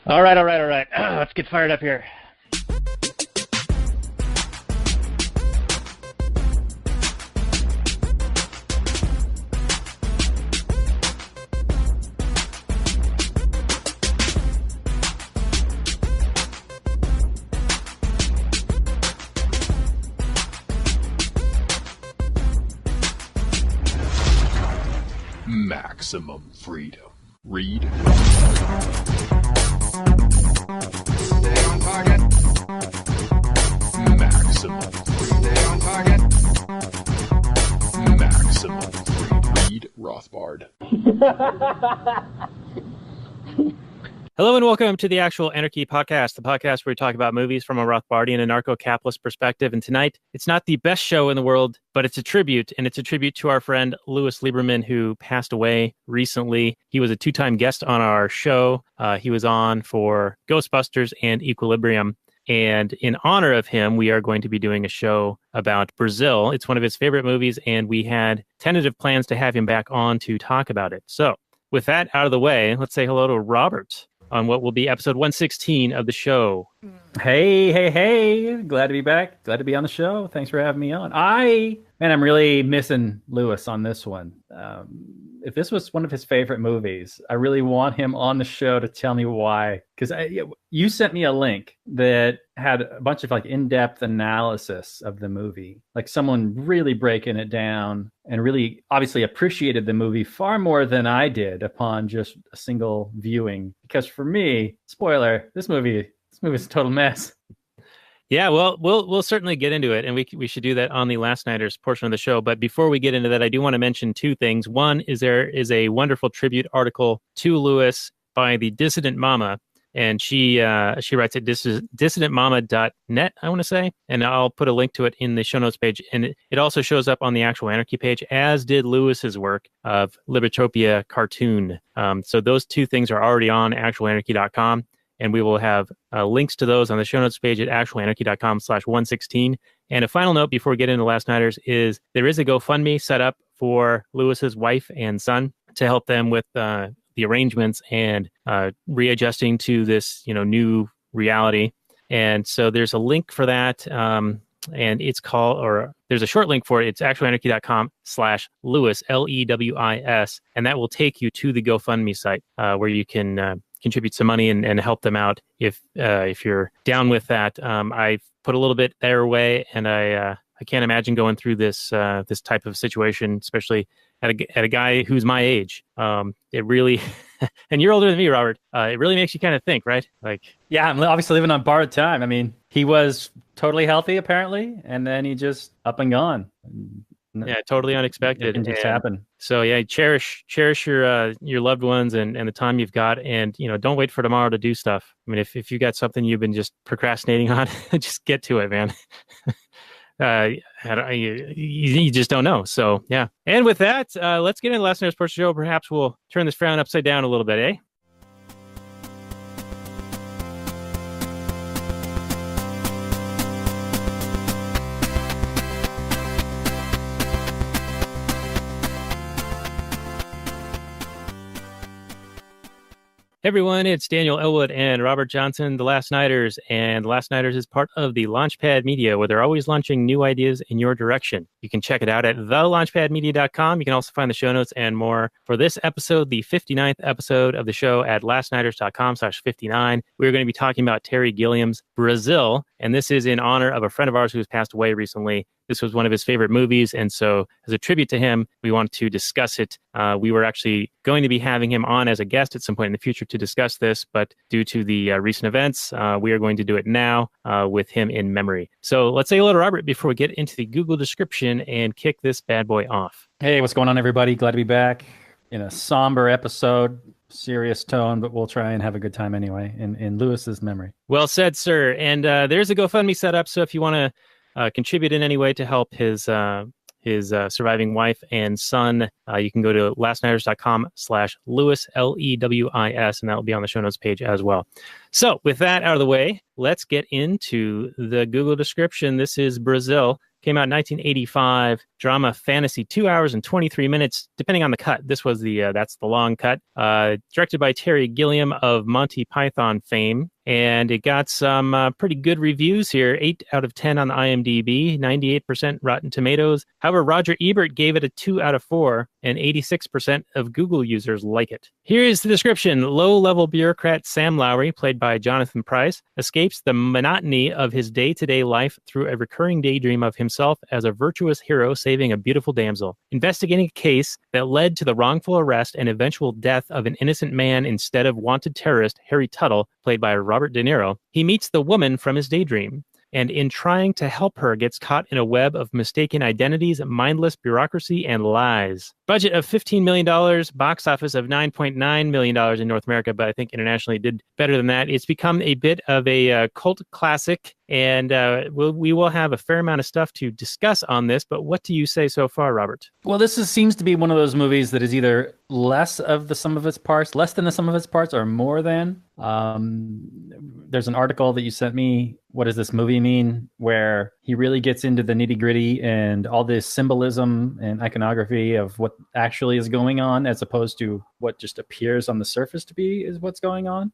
All right. Let's get fired up here. Maximum freedom. Read. Stay on target. Maximum freedom. Stay on target. Maximum freedom. Read Rothbard. Hello and welcome to the actual Anarchy podcast, the podcast where we talk about movies from a Rothbardian and Anarcho-Capitalist perspective. And tonight, it's not the best show in the world, but it's a tribute, and it's a tribute to our friend Lewis Liberman, who passed away recently. He was a two-time guest on our show. He was on for Ghostbusters and Equilibrium. And in honor of him, we are going to be doing a show about Brazil. It's one of his favorite movies, and we had tentative plans to have him back on to talk about it. So with that out of the way, let's say hello to Robert on what will be episode 116 of the show. Hey. Glad to be back. Glad to be on the show. Thanks for having me on. I'm really missing Lewis on this one. If this was one of his favorite movies, I really want him on the show to tell me why. Because you sent me a link that had a bunch of in-depth analysis of the movie, like someone really breaking it down and really obviously appreciated the movie far more than I did upon just a single viewing. Because for me, spoiler, this movie is a total mess. Yeah, well, we'll certainly get into it, and we should do that on the Last Nighters portion of the show. But before we get into that, I do want to mention two things. One is there is a wonderful tribute article to Lewis by the Dissident Mama, and she writes at dissidentmama.net, I want to say, and I'll put a link to it in the show notes page. And it also shows up on the actual Anarchy page, as did Lewis's work of Libertopia cartoon. So those two things are already on actualanarchy.com. And we will have links to those on the show notes page at actualanarchy.com/116. And a final note before we get into Last Nighters is there is a GoFundMe set up for Lewis's wife and son to help them with the arrangements and readjusting to this new reality. And so there's a link for that. And it's there's a short link for it. It's actualanarchy.com/Lewis, LEWIS. And that will take you to the GoFundMe site where you can contribute some money and help them out if you're down with that. I've put a little bit their way, and I can't imagine going through this type of situation, especially at a guy who's my age. It really, and you're older than me, Robert. It really makes you kind of think, right? Yeah, I'm obviously living on borrowed time. I mean, he was totally healthy apparently, and then he just up and gone. Yeah, totally unexpected. It can just happen. So yeah, cherish your loved ones and the time you've got, and don't wait for tomorrow to do stuff. I mean, if you got something you've been just procrastinating on, just get to it, man. You just don't know. So yeah. And with that, let's get into the Last Night's Sports Show. Perhaps we'll turn this frown upside down a little bit, eh? Hey everyone, it's Daniel Elwood and Robert Johnson, The Last Nighters, and The Last Nighters is part of the Launchpad Media, where they're always launching new ideas in your direction. You can check it out at thelaunchpadmedia.com. You can also find the show notes and more for this episode, the 59th episode of the show, at lastnighters.com/59. We're going to be talking about Terry Gilliam's Brazil, and this is in honor of a friend of ours who has passed away recently. This was one of his favorite movies, and so as a tribute to him, we wanted to discuss it. We were actually going to be having him on as a guest at some point in the future to discuss this, but due to the recent events, we are going to do it now with him in memory. So let's say hello to Robert before we get into the Google description and kick this bad boy off. Hey, what's going on, everybody? Glad to be back in a somber episode. Serious tone, but we'll try and have a good time anyway in Lewis's memory. Well said, sir. And there's a GoFundMe set up, so if you want to contribute in any way to help his surviving wife and son, you can go to lastnighters.com/Lewis, LEWIS, and that will be on the show notes page as well. So with that out of the way, let's get into the Google description. This is Brazil. Came out in 1985. Drama fantasy, 2 hours and 23 minutes, depending on the cut. This was that's the long cut. Directed by Terry Gilliam of Monty Python fame. And it got some pretty good reviews here. 8 out of 10 on IMDb, 98% Rotten Tomatoes. However, Roger Ebert gave it a 2 out of 4, and 86% of Google users like it. Here is the description. Low-level bureaucrat Sam Lowry, played by Jonathan Pryce, escapes the monotony of his day-to-day life through a recurring daydream of himself as a virtuous hero saving a beautiful damsel. Investigating a case that led to the wrongful arrest and eventual death of an innocent man instead of wanted terrorist Harry Tuttle, played by Robert De Niro, he meets the woman from his daydream, and in trying to help her gets caught in a web of mistaken identities, mindless bureaucracy, and lies. Budget of $15 million, box office of $9.9 million in North America, but I think internationally did better than that. It's become a bit of a cult classic, and we will have a fair amount of stuff to discuss on this, but what do you say so far, Robert? Well, seems to be one of those movies that is either less than the sum of its parts, or more than. There's an article that you sent me, What Does This Movie Mean?, where he really gets into the nitty gritty and all this symbolism and iconography of what actually is going on, as opposed to what just appears on the surface to be is what's going on.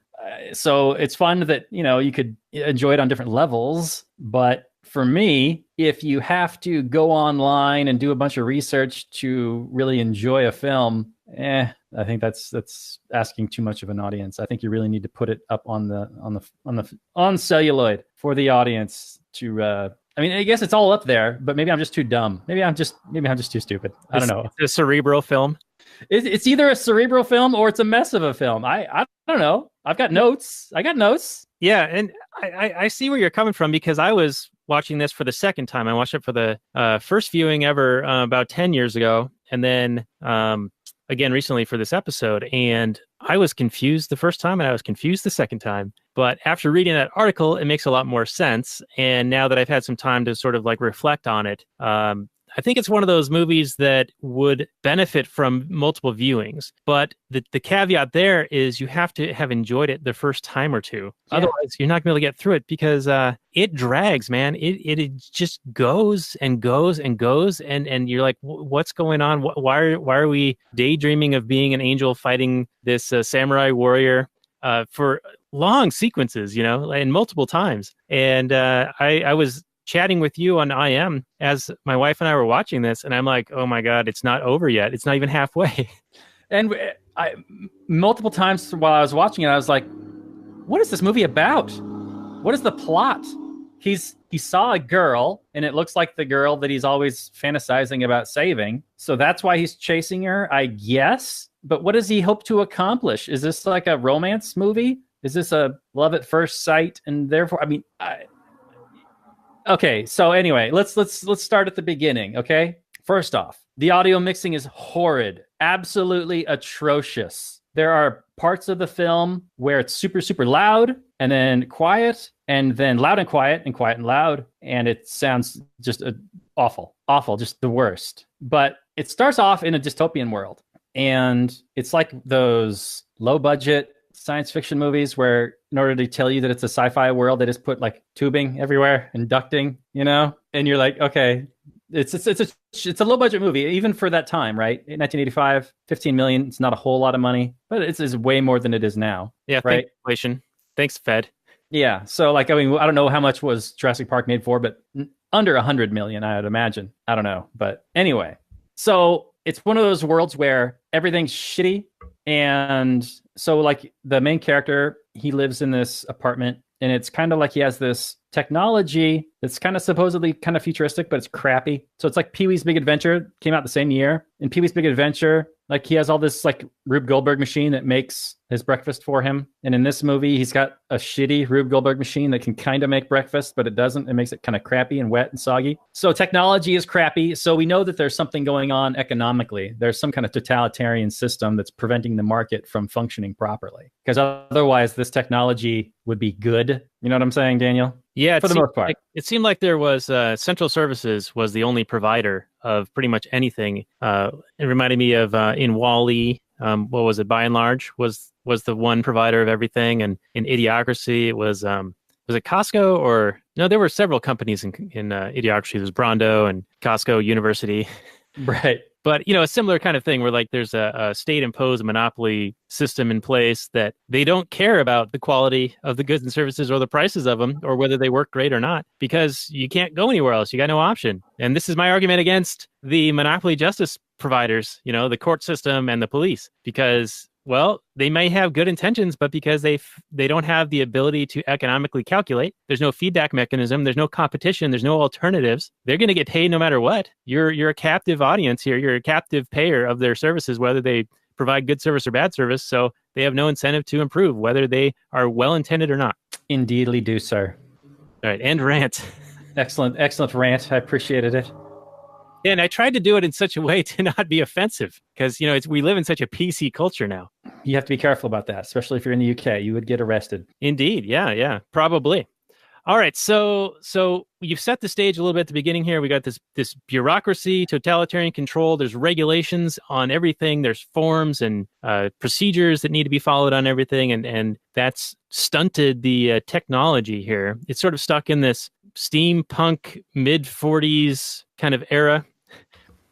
So it's fun that, you could enjoy it on different levels. But for me, if you have to go online and do a bunch of research to really enjoy a film, I think that's asking too much of an audience. I think you really need to put it up on celluloid for the audience to. I guess it's all up there, but maybe I'm just too dumb. Maybe I'm just too stupid. I don't know. It's a cerebral film. It's either a cerebral film or it's a mess of a film. I don't know. I've got notes. Yeah, and I see where you're coming from, because I was watching this for the second time. I watched it for the first viewing ever about 10 years ago, and then again recently for this episode. And I was confused the first time, and I was confused the second time. But after reading that article, it makes a lot more sense. And now that I've had some time to sort of reflect on it, I think it's one of those movies that would benefit from multiple viewings. But the caveat there is you have to have enjoyed it the first time or two. Yeah. Otherwise, you're not going to be able to get through it, because it drags, man. It just goes and goes and goes. And you're like, what's going on? Why are we daydreaming of being an angel fighting this samurai warrior for long sequences, and multiple times? And I was chatting with you on IM as my wife and I were watching this, and I'm like, oh my God, it's not over yet. It's not even halfway. And multiple times while I was watching it, I was like, what is this movie about? What is the plot? He saw a girl, and it looks like the girl that he's always fantasizing about saving. So that's why he's chasing her, I guess. But what does he hope to accomplish? Is this like a romance movie? Is this a love at first sight? And therefore, okay, so anyway, let's start at the beginning, okay? First off, the audio mixing is horrid, absolutely atrocious. There are parts of the film where it's super, super loud, and then quiet, and then loud and quiet and loud, and it sounds just awful, just the worst. But it starts off in a dystopian world, and it's like those low-budget science fiction movies where, in order to tell you that it's a sci-fi world, they just put tubing everywhere and ducting, and you're like, okay, it's a low budget movie, even for that time, right? In 1985, 15 million, it's not a whole lot of money, but it's way more than it is now. Yeah, right? Thanks, inflation. Thanks, Fed. Yeah, so I don't know how much was Jurassic Park made for, but under 100 million, I would imagine. I don't know, but anyway, so it's one of those worlds where everything's shitty. And so the main character, he lives in this apartment, and it's kind of like he has this technology that's kind of supposedly kind of futuristic, but it's crappy. So it's like Pee-wee's Big Adventure, came out the same year. In Pee-wee's Big Adventure, he has all this Rube Goldberg machine that makes his breakfast for him. And in this movie, he's got a shitty Rube Goldberg machine that can kind of make breakfast, but it doesn't. It makes it kind of crappy and wet and soggy. So technology is crappy. So we know that there's something going on economically. There's some kind of totalitarian system that's preventing the market from functioning properly. Because otherwise, this technology would be good. You know what I'm saying, Daniel? Yeah, for the most part. It seemed like there was Central Services was the only provider of pretty much anything. It reminded me of in WALL-E, what was it? By and Large was the one provider of everything, and in Idiocracy it was it Costco or No, there were several companies in Idiocracy. There's Brondo and Costco University. Right. But, a similar kind of thing where like there's a state-imposed monopoly system in place that they don't care about the quality of the goods and services or the prices of them or whether they work great or not, because you can't go anywhere else. You got no option. And this is my argument against the monopoly justice providers, the court system and the police, because, well, they may have good intentions, but because they don't have the ability to economically calculate, there's no feedback mechanism, there's no competition, there's no alternatives. They're going to get paid no matter what. You're a captive audience here. You're a captive payer of their services, whether they provide good service or bad service. So they have no incentive to improve, whether they are well-intended or not. Indeedly do, sir. All right, end rant. Excellent rant. I appreciated it. And I tried to do it in such a way to not be offensive because, we live in such a PC culture now. You have to be careful about that, especially if you're in the UK. You would get arrested. Indeed. Yeah, probably. All right. So you've set the stage a little bit at the beginning here. We got this bureaucracy, totalitarian control. There's regulations on everything. There's forms and procedures that need to be followed on everything. And that's stunted the technology here. It's sort of stuck in this steampunk mid-40s kind of era.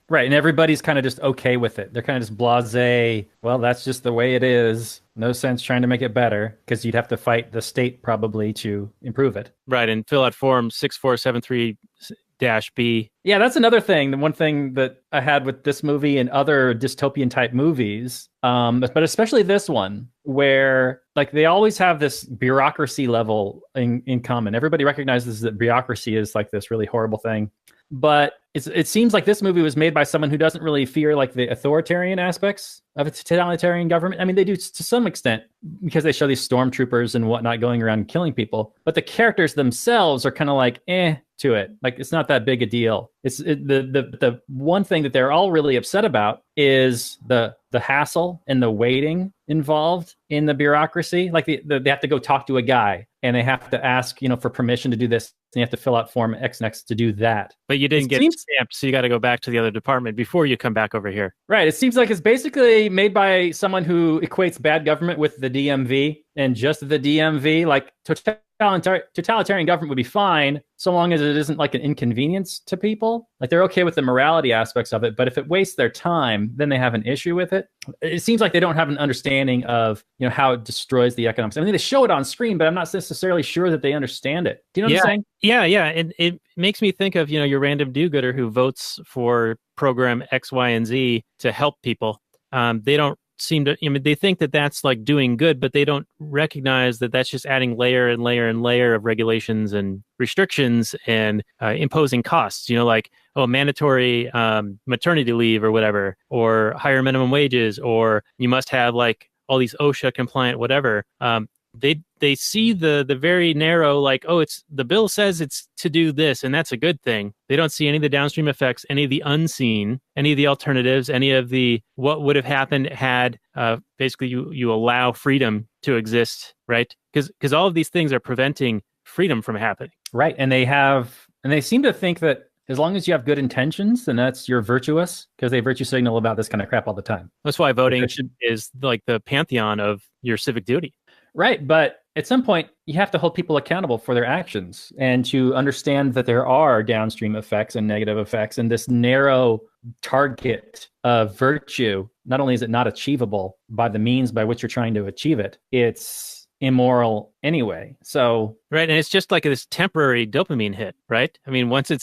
Right, and everybody's kind of just okay with it. They're kind of just blasé. Well, that's just the way it is. No sense trying to make it better because you'd have to fight the state probably to improve it. Right, and fill out form 6473-B. Yeah, that's another thing. The one thing that I had with this movie and other dystopian type movies, but especially this one, where like they always have this bureaucracy level in common. Everybody recognizes that bureaucracy is like this really horrible thing. But it seems like this movie was made by someone who doesn't really fear like the authoritarian aspects of a totalitarian government. I mean, they do to some extent because they show these stormtroopers and whatnot going around killing people. But the characters themselves are kind of like, to it. Like, it's not that big a deal. The one thing that they're all really upset about is the hassle and the waiting involved in the bureaucracy. Like they have to go talk to a guy and they have to ask, for permission to do this. And you have to fill out form X next to do that. But you didn't get stamped, so you got to go back to the other department before you come back over here. Right. It seems like it's basically made by someone who equates bad government with the DMV and just the DMV. Like totalitarian government would be fine so long as it isn't like an inconvenience to people. Like they're okay with the morality aspects of it, but if it wastes their time, then they have an issue with it. It seems like they don't have an understanding of how it destroys the economics. I mean, they show it on screen, but I'm not necessarily sure that they understand it. Do you know what I'm saying? Yeah. And it makes me think of your random do-gooder who votes for program X, Y, and Z to help people. They don't seem to, they think that that's like doing good, but they don't recognize that that's just adding layer and layer and layer of regulations and restrictions and imposing costs, like, mandatory maternity leave or whatever, or higher minimum wages, or you must have like all these OSHA compliant, whatever. They see the very narrow, like, it's the bill says it's to do this, and that's a good thing. They don't see any of the downstream effects, any of the unseen, any of the alternatives, any of the what would have happened had basically you allow freedom to exist, right? Because all of these things are preventing freedom from happening. Right, and they seem to think that as long as you have good intentions, then you're virtuous, because they virtue signal about this kind of crap all the time. That's why voting is like the pantheon of your civic duty. Right, but at some point, you have to hold people accountable for their actions and to understand that there are downstream effects and negative effects, and this narrow target of virtue, not only is it not achievable by the means by which you're trying to achieve it, it's immoral anyway. So right, and it's just like this temporary dopamine hit, right? I mean, once you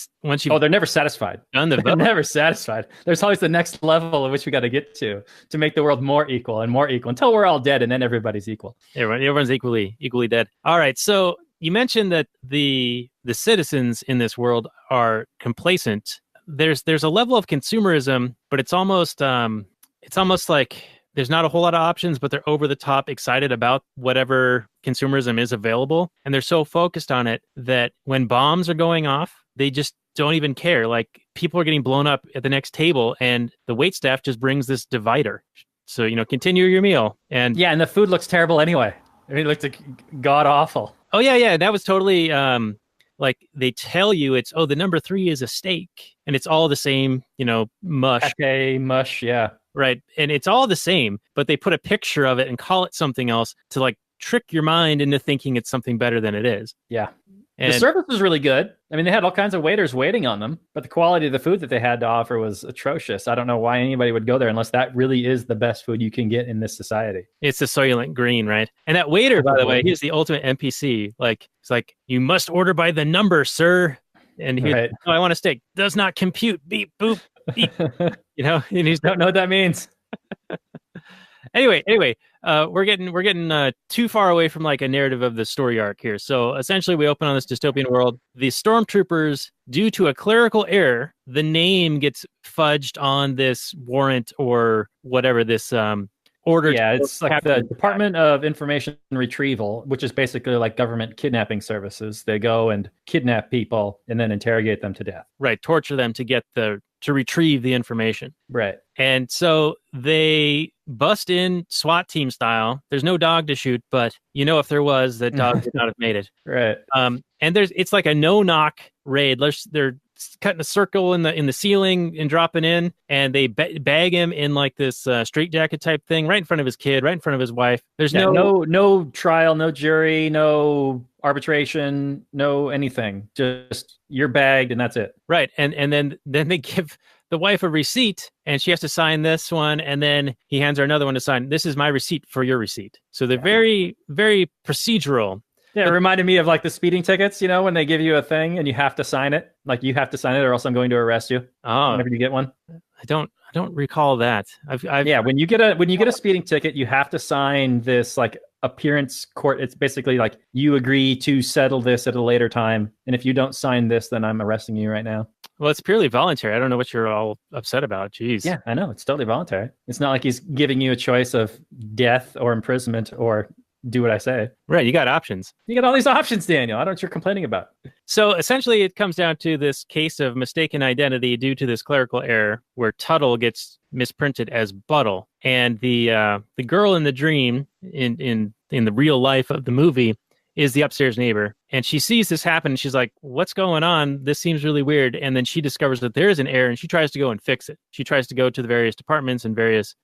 they're never satisfied. They're never satisfied. There's always the next level of which we got to get to make the world more equal and more equal until we're all dead, and then everybody's equal. Everyone's equally dead. All right, so you mentioned that the citizens in this world are complacent. There's a level of consumerism, but it's almost like there's not a whole lot of options, but they're over the top excited about whatever consumerism is available. And they're so focused on it that when bombs are going off, they just don't even care. Like, people are getting blown up at the next table and the waitstaff just brings this divider. So, continue your meal. And the food looks terrible anyway. I mean, it looks like god awful. Oh, yeah. That was totally like they tell you it's, the number 3 is a steak and it's all the same, mush. Okay, mush, yeah. Right. And it's all the same, but they put a picture of it and call it something else to like trick your mind into thinking it's something better than it is. Yeah. The And service was really good. I mean, they had all kinds of waiters waiting on them, but the quality of the food that they had to offer was atrocious. I don't know why anybody would go there unless that really is the best food you can get in this society. it's the Soylent Green, right? And that waiter, by the way, he's the ultimate NPC. Like, it's like, you must order by the number, sir. And he, Right. oh, I want a steak. Does not compute. Beep, boop, beep. And he's Don't know what that means. Anyway, we're getting too far away from like a narrative of the story arc here. So essentially, we open on this dystopian world. The stormtroopers, due to a clerical error, the name gets fudged on this warrant or whatever this order. Yeah, it's like the Department of Information Retrieval, which is basically like government kidnapping services. They go and kidnap people and then interrogate them to death. Right, torture them to retrieve the information. Right. And so they bust in SWAT team style. There's no dog to shoot, but if there was, that dog would not have made it. Right. And it's like a no-knock raid. They're cutting a circle in the ceiling and dropping in, and they bag him in like this straitjacket type thing right in front of his kid, right in front of his wife. There's no trial, no jury, no arbitration, no anything. Just you're bagged and that's it. Right. And then they give the wife a receipt and she has to sign this one, and then he hands her another one to sign. This is my receipt for your receipt. So they're very, very procedural. Yeah, it reminded me of like the speeding tickets, when they give you a thing and you have to sign it. Like you have to sign it or else I'm going to arrest you. Oh, whenever you get one. I don't recall that. Yeah, when you get a speeding ticket, you have to sign this like appearance court. It's basically like you agree to settle this at a later time, and if you don't sign this, then I'm arresting you right now. Well, it's purely voluntary. I don't know what you're all upset about. Jeez. Yeah, I know. It's totally voluntary. It's not like he's giving you a choice of death or imprisonment or do what I say. Right. You got options. You got all these options, Daniel. I don't know what you're complaining about. So essentially, it comes down to this case of mistaken identity due to this clerical error where Tuttle gets misprinted as Buttle. And the girl in the dream in the real life of the movie is the upstairs neighbor. And she sees this happen and she's like, what's going on? This seems really weird. And then she discovers that there is an error and she tries to go and fix it. She tries to go to the various departments and various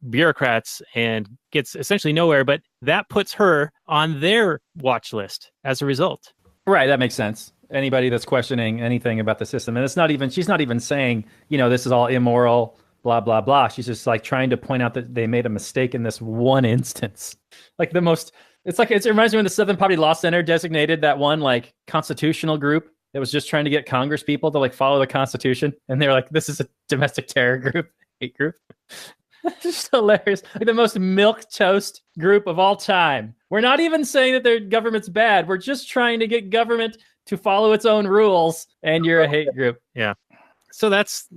bureaucrats and gets essentially nowhere. But that puts her on their watch list as a result. Right. That makes sense. Anybody that's questioning anything about the system. And she's not even saying, this is all immoral, blah, blah, blah. She's just like trying to point out that they made a mistake in this one instance. Like it reminds me when the Southern Poverty Law Center designated that one like constitutional group that was just trying to get Congress people to like follow the Constitution. And they're like, this is a domestic terror group, hate group. It's just hilarious. Like the most milquetoast group of all time. We're not even saying that their government's bad. We're just trying to get government to follow its own rules. And you're a hate group. Yeah. So that's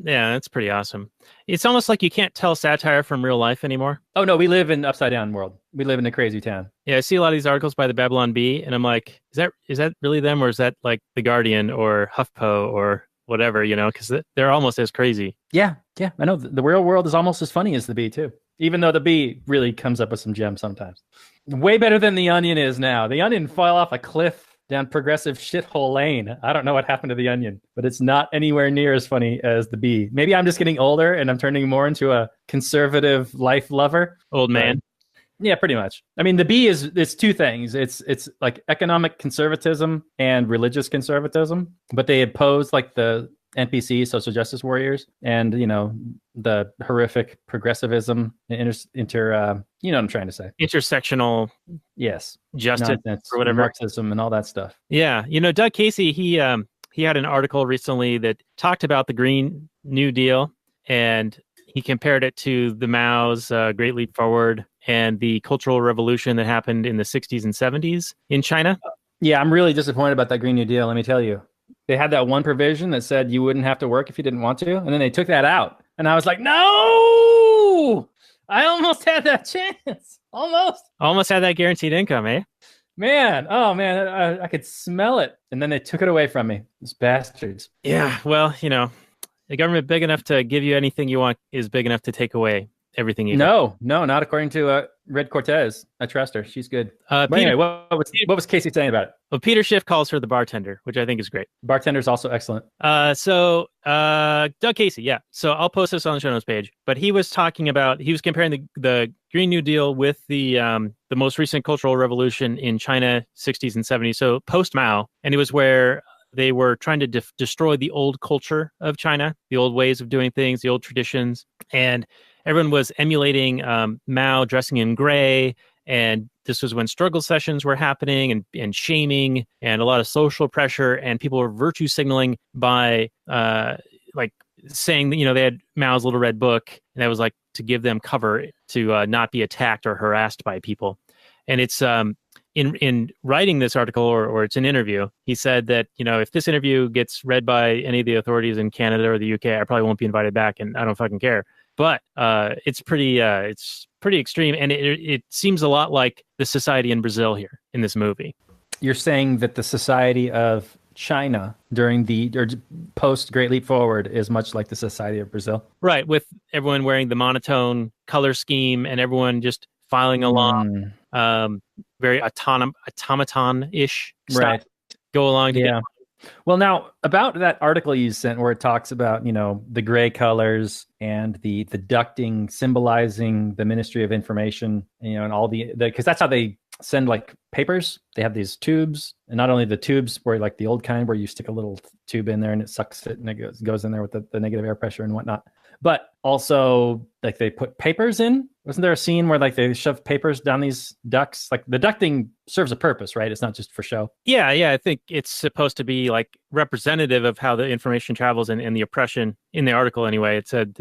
pretty awesome. It's almost like you can't tell satire from real life anymore. Oh, no, we live in an upside down world. We live in a crazy town. Yeah, I see a lot of these articles by the Babylon Bee, and I'm like, is that really them, or is that like The Guardian or HuffPo or whatever, because they're almost as crazy. Yeah, I know. The real world is almost as funny as the Bee, too. Even though the Bee really comes up with some gems sometimes. Way better than the Onion is now. The Onion fell off a cliff down progressive shithole lane. I don't know what happened to the Onion, but it's not anywhere near as funny as the Bee. Maybe I'm just getting older and I'm turning more into a conservative life lover. Old man. Yeah, pretty much. I mean, the Bee it's two things. It's like economic conservatism and religious conservatism, but they oppose like the NPC, social justice warriors, and the horrific progressivism, you know what I'm trying to say. Intersectional, yes, justice or whatever, Marxism and all that stuff. Yeah, Doug Casey, he had an article recently that talked about the Green New Deal, and he compared it to the Mao's Great Leap Forward and the Cultural Revolution that happened in the 60s and 70s in China. Yeah, I'm really disappointed about that Green New Deal, let me tell you. They had that one provision that said you wouldn't have to work if you didn't want to, and then they took that out. And I was like, no! I almost had that chance. Almost had that guaranteed income, eh? Man, I could smell it. And then they took it away from me. These bastards. Yeah, well, the government big enough to give you anything you want is big enough to take away. everything evil. No, not according to Red Cortez. I trust her. She's good. But Peter, anyway, what was Casey saying about it? well, Peter Schiff calls her the bartender, which I think is great. Bartender's also excellent. So Doug Casey, yeah. So I'll post this on the show notes page. But he was comparing the Green New Deal with the most recent cultural revolution in China, 60s and 70s. So post Mao, and it was where they were trying to destroy the old culture of China, the old ways of doing things, the old traditions, and everyone was emulating Mao dressing in gray. And this was when struggle sessions were happening and shaming and a lot of social pressure, and people were virtue signaling by like saying that, you know, they had Mao's little red book, and that was like to give them cover to not be attacked or harassed by people. And it's in writing this article, or it's an interview, he said that, you know, if this interview gets read by any of the authorities in Canada or the UK, I probably won't be invited back, and I don't fucking care. But it's pretty extreme, and it seems a lot like the society in Brazil here in this movie. You're saying that the society of China during the post Great Leap Forward is much like the society of Brazil, right? With everyone wearing the monotone color scheme and everyone just filing along, very automaton-ish stuff, right? Go along together. Yeah. Well, now about that article you sent where it talks about, you know, the gray colors and the ducting symbolizing the Ministry of Information, you know, and all the because that's how they send like papers. They have these tubes, and not only the tubes where like the old kind where you stick a little tube in there and it sucks it and it goes in there with the negative air pressure and whatnot, but also like they put papers in. Wasn't there a scene where like they shove papers down these ducts? Like the ducting serves a purpose, right? It's not just for show. Yeah. I think it's supposed to be like representative of how the information travels and the oppression in the article. Anyway, it said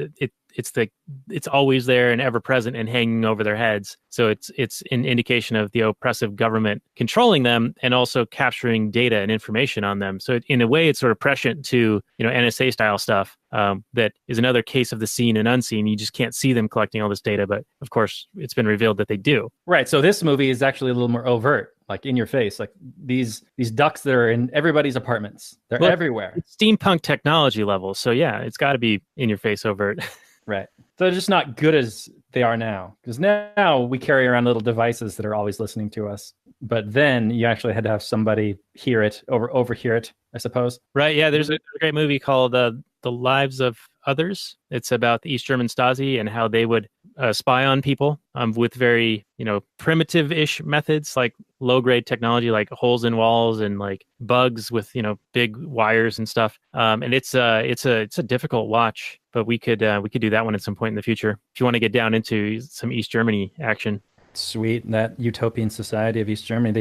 it's always there and ever present and hanging over their heads. So it's an indication of the oppressive government controlling them and also capturing data and information on them. So in a way, it's sort of prescient to, you know, NSA style stuff. That is another case of the seen and unseen. You just can't see them collecting all this data, but of course, it's been revealed that they do. Right. So this movie is actually a little more overt, like in your face, like these ducts that are in everybody's apartments. They're everywhere. It's steampunk technology level. So yeah, it's got to be in your face overt. Right. So they're just not good as they are now, because now we carry around little devices that are always listening to us. But then you actually had to have somebody hear it, overhear it, I suppose. Right. Yeah. There's a great movie called The Lives of Others. It's about the East German Stasi and how they would spy on people with very, you know, primitive-ish methods, like low-grade technology, like holes in walls and like bugs with, you know, big wires and stuff. And it's a difficult watch, but we could do that one at some point in the future if you want to get down into some East Germany action. Sweet. That utopian society of East Germany.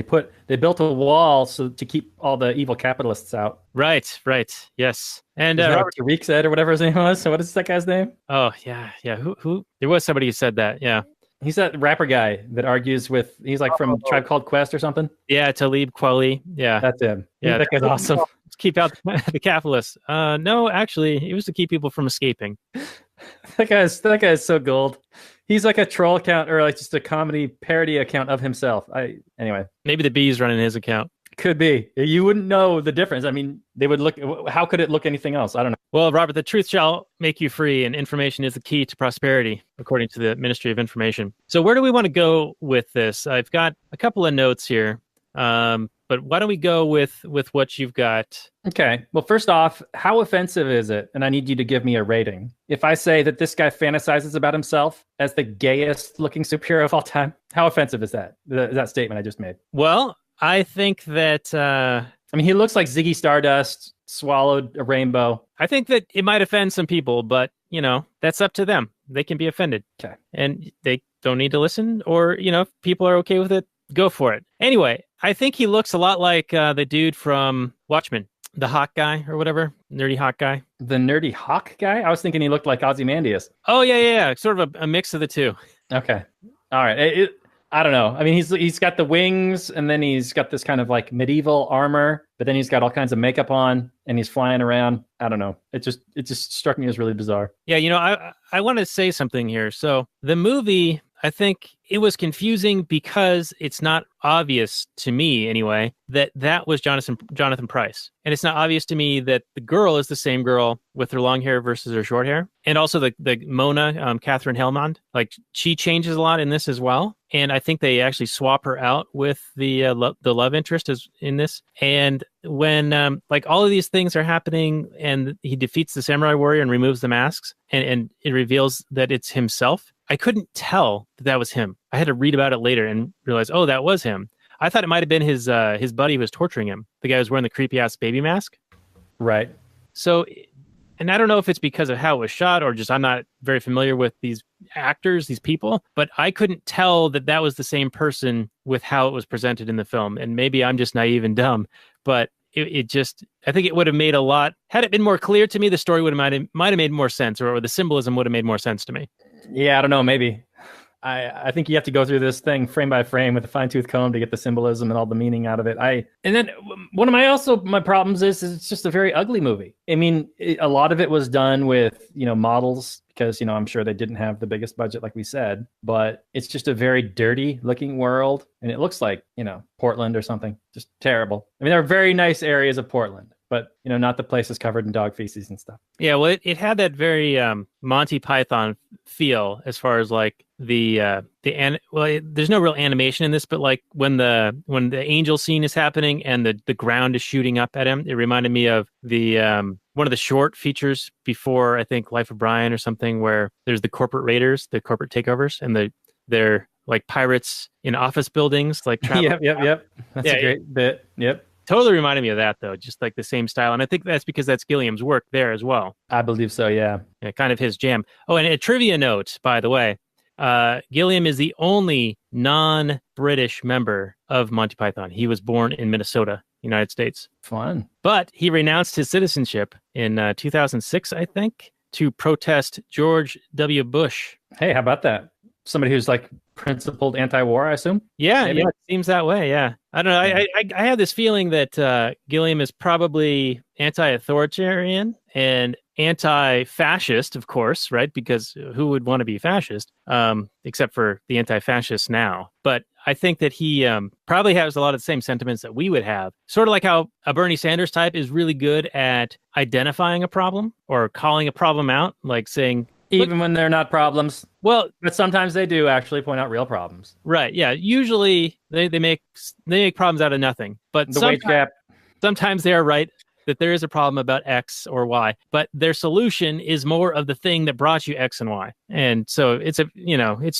They built a wall to keep all the evil capitalists out. Right. Yes. And Robert Tariq or whatever his name was. So what is that guy's name? Oh yeah. Who? There was somebody who said that. Yeah. He's that rapper guy that argues with. He's like from Tribe Called Quest or something. Yeah, Talib Kweli. Yeah, that's him. Yeah, that guy's awesome. Let's keep out the capitalists. No, actually, it was to keep people from escaping. That guy is so gold. He's like a troll account or like just a comedy parody account of himself. Anyway. Maybe the bee's running his account. Could be. You wouldn't know the difference. I mean, they would look. How could it look anything else? I don't know. Well, Robert, the truth shall make you free, and information is the key to prosperity, according to the Ministry of Information. So where do we want to go with this? I've got a couple of notes here, but why don't we go with what you've got? Okay. Well, first off, how offensive is it? And I need you to give me a rating. If I say that this guy fantasizes about himself as the gayest looking superhero of all time, how offensive is that? That statement I just made. Well, I think that... I mean, he looks like Ziggy Stardust swallowed a rainbow. I think that it might offend some people, but, you know, that's up to them. They can be offended. Okay. And they don't need to listen, or, you know, if people are okay with it, go for it. Anyway, I think he looks a lot like the dude from Watchmen, the Hawk guy or whatever, nerdy Hawk guy. The nerdy Hawk guy? I was thinking he looked like Ozymandias. Oh, yeah. Sort of a mix of the two. Okay. All right. I don't know. I mean, he's got the wings, and then he's got this kind of like medieval armor, but then he's got all kinds of makeup on, and he's flying around. I don't know. It just struck me as really bizarre. Yeah, you know, I want to say something here. So the movie I think it was confusing because it's not obvious to me anyway that was Jonathan Pryce, and it's not obvious to me that the girl is the same girl with her long hair versus her short hair, and also the Mona, Catherine Helmond, like she changes a lot in this as well, and I think they actually swap her out with the love interest in this, and when like all of these things are happening, and he defeats the samurai warrior and removes the masks, and it reveals that it's himself. I couldn't tell that was him. I had to read about it later and realize, oh, that was him. I thought it might have been his buddy who was torturing him, the guy who was wearing the creepy ass baby mask. Right. So, and I don't know if it's because of how it was shot or just I'm not very familiar with these actors, these people, but I couldn't tell that was the same person with how it was presented in the film. And maybe I'm just naive and dumb, but it just, I think it would have made had it been more clear to me, the story might have made more sense, or the symbolism would have made more sense to me. Yeah, I don't know, maybe. I think you have to go through this thing frame by frame with a fine-tooth comb to get the symbolism and all the meaning out of it. And then one of my problems is it's just a very ugly movie. I mean, a lot of it was done with, models because, I'm sure they didn't have the biggest budget like we said, but it's just a very dirty looking world. And it looks like, Portland or something, just terrible. I mean, there are very nice areas of Portland, but not the places covered in dog feces and stuff. Yeah, well, it had that very Monty Python feel as far as like there's no real animation in this, but like when the angel scene is happening and the ground is shooting up at him, it reminded me of the one of the short features before I think Life of Brian or something, where there's the corporate raiders, the corporate takeovers, and they're like pirates in office buildings, like Yep. That's a great bit. Yep. Totally reminded me of that, though, just like the same style. And I think that's because that's Gilliam's work there as well. I believe so, yeah. Yeah, kind of his jam. Oh, and a trivia note, by the way, Gilliam is the only non-British member of Monty Python. He was born in Minnesota, United States. Fun. But he renounced his citizenship in 2006, I think, to protest George W. Bush. Hey, how about that? Somebody who's like principled anti-war, I assume? Yeah, it seems that way, yeah. I don't know. I have this feeling that Gilliam is probably anti-authoritarian and anti-fascist, of course, right? Because who would want to be fascist, except for the anti-fascists now? But I think that he probably has a lot of the same sentiments that we would have. Sort of like how a Bernie Sanders type is really good at identifying a problem or calling a problem out, like saying... Even when they're not problems. Well, but sometimes they do actually point out real problems. Right. Yeah. Usually they make problems out of nothing. But the wage gap. Sometimes they are right that there is a problem about X or Y, but their solution is more of the thing that brought you X and Y. And so it's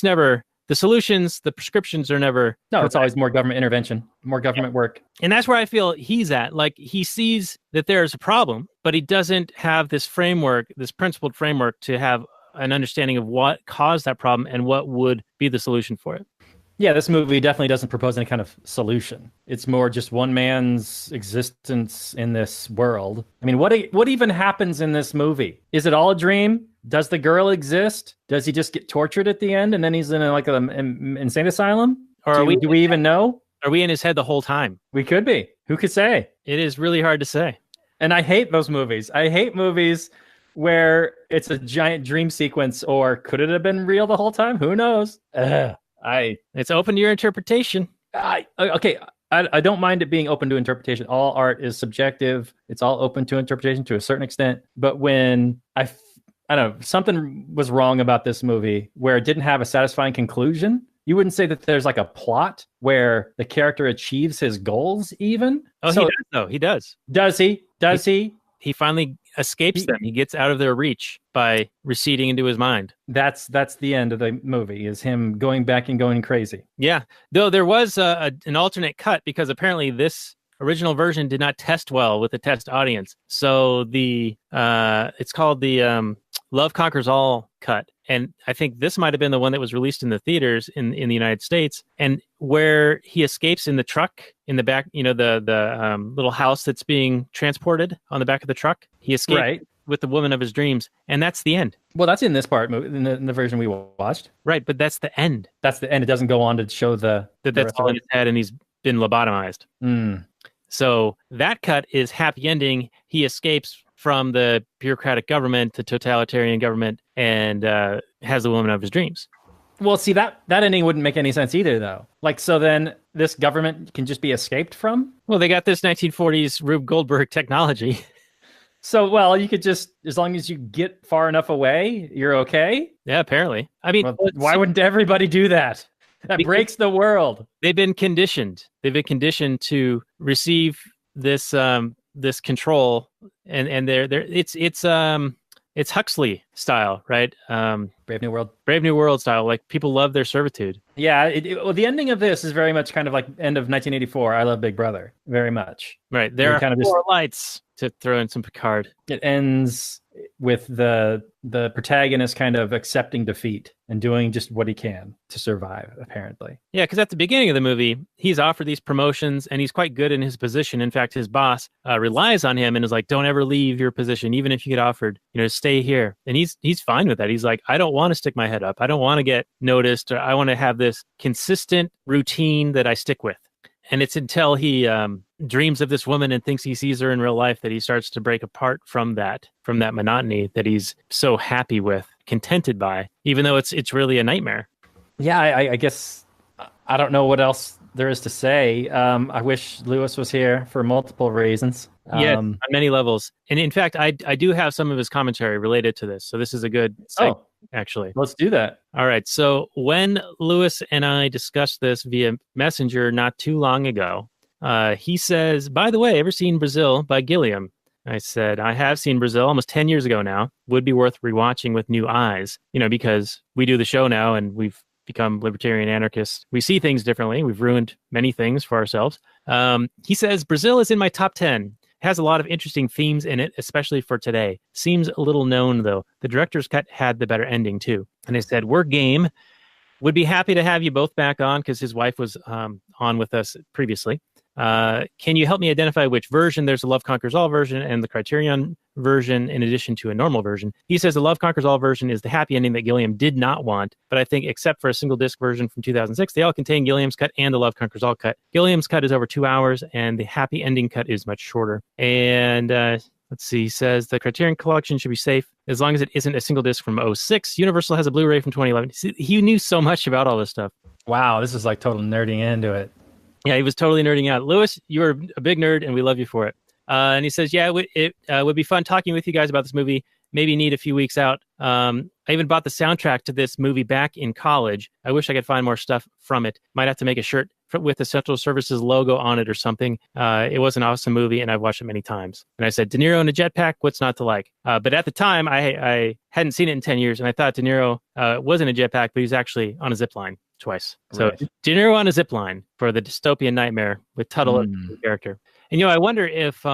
never the solutions, the prescriptions are never. No, it's always more government intervention, more government work. And that's where I feel he's at. Like he sees that there's a problem, but he doesn't have this framework, this principled framework to have an understanding of what caused that problem and what would be the solution for it. Yeah, this movie definitely doesn't propose any kind of solution. It's more just one man's existence in this world. I mean, what even happens in this movie? Is it all a dream? Does the girl exist? Does he just get tortured at the end and then he's in an insane asylum? Or do we even know? Are we in his head the whole time? We could be. Who could say? It is really hard to say. And I hate those movies. I hate movies where it's a giant dream sequence, or could it have been real the whole time? Who knows? It's open to your interpretation. I don't mind it being open to interpretation. All art is subjective. It's all open to interpretation to a certain extent. But when I don't know, something was wrong about this movie where it didn't have a satisfying conclusion. You wouldn't say that there's like a plot where the character achieves his goals even? Oh, so, he does, though. He does. Does he? Does he? He finally escapes them. He gets out of their reach by receding into his mind. That's the end of the movie, is him going back and going crazy. Yeah. Though there was an alternate cut because apparently this original version did not test well with the test audience. So it's called the Love Conquers All cut. And I think this might have been the one that was released in the theaters in the United States, and where he escapes in the truck in the back, the little house that's being transported on the back of the truck. He escaped with the woman of his dreams, and that's the end. Well, that's in this part, in the version we watched. Right, but that's the end. That's the end. It doesn't go on to show that's all in his head, and he's been lobotomized. So that cut is happy ending. He escapes from the bureaucratic government, the totalitarian government, and has the woman of his dreams. Well, see, that ending wouldn't make any sense either, though. Like, so then this government can just be escaped from? Well, they got this 1940s Rube Goldberg technology. So, well, you could just, as long as you get far enough away, you're okay? Yeah, apparently. I mean, Well, why wouldn't everybody do that? That breaks the world. They've been conditioned. They've been conditioned to receive this this control, and it's Huxley style, right? Brave New World. Brave New World style. Like, people love their servitude. Yeah, well, the ending of this is very much kind of like end of 1984. I Love Big Brother, very much. Right. There are kind of four lights, to throw in some Picard. It ends with the protagonist kind of accepting defeat and doing just what he can to survive, apparently. Yeah, because at the beginning of the movie, he's offered these promotions and he's quite good in his position. In fact, his boss relies on him and is like, don't ever leave your position, even if you get offered, stay here. And he's fine with that. He's like, I don't want to stick my head up. I don't want to get noticed. Or I want to have this consistent routine that I stick with. And it's until he dreams of this woman and thinks he sees her in real life that he starts to break apart from that monotony that he's so happy with, contented by, even though it's really a nightmare. Yeah, I guess I don't know what else there is to say. I wish Lewis was here for multiple reasons. Yeah, on many levels. And in fact, I do have some of his commentary related to this. So this is a good segment, actually. Let's do that. All right. So when Lewis and I discussed this via Messenger not too long ago, he says, by the way, ever seen Brazil by Gilliam? I said, I have seen Brazil almost 10 years ago now. Would be worth rewatching with new eyes, because we do the show now and we've become libertarian anarchists. We see things differently. We've ruined many things for ourselves. He says, Brazil is in my top 10. Has a lot of interesting themes in it, especially for today. Seems a little known, though. The director's cut had the better ending, too. And they said, we're game. Would be happy to have you both back on, because his wife was on with us previously. Can you help me identify which version? There's a Love Conquers All version and the Criterion version in addition to a normal version. He says the Love Conquers All version is the happy ending that Gilliam did not want, but I think except for a single disc version from 2006, they all contain Gilliam's cut and the Love Conquers All cut. Gilliam's cut is over 2 hours and the happy ending cut is much shorter. And let's see, he says the Criterion collection should be safe as long as it isn't a single disc from 2006. Universal has a Blu-ray from 2011. See, he knew so much about all this stuff. Wow, this is like total nerding into it. Yeah, he was totally nerding out. Lewis, you're a big nerd, and we love you for it. And he says, yeah, it would be fun talking with you guys about this movie. Maybe need a few weeks out. I even bought the soundtrack to this movie back in college. I wish I could find more stuff from it. Might have to make a shirt with the Central Services logo on it or something. It was an awesome movie, and I've watched it many times. And I said, De Niro in a jetpack, what's not to like? But at the time, I hadn't seen it in 10 years, and I thought De Niro was in a jetpack, but he's actually on a zip line twice. So right. De Niro on a zip line for the dystopian nightmare with Tuttle as the character. And I wonder if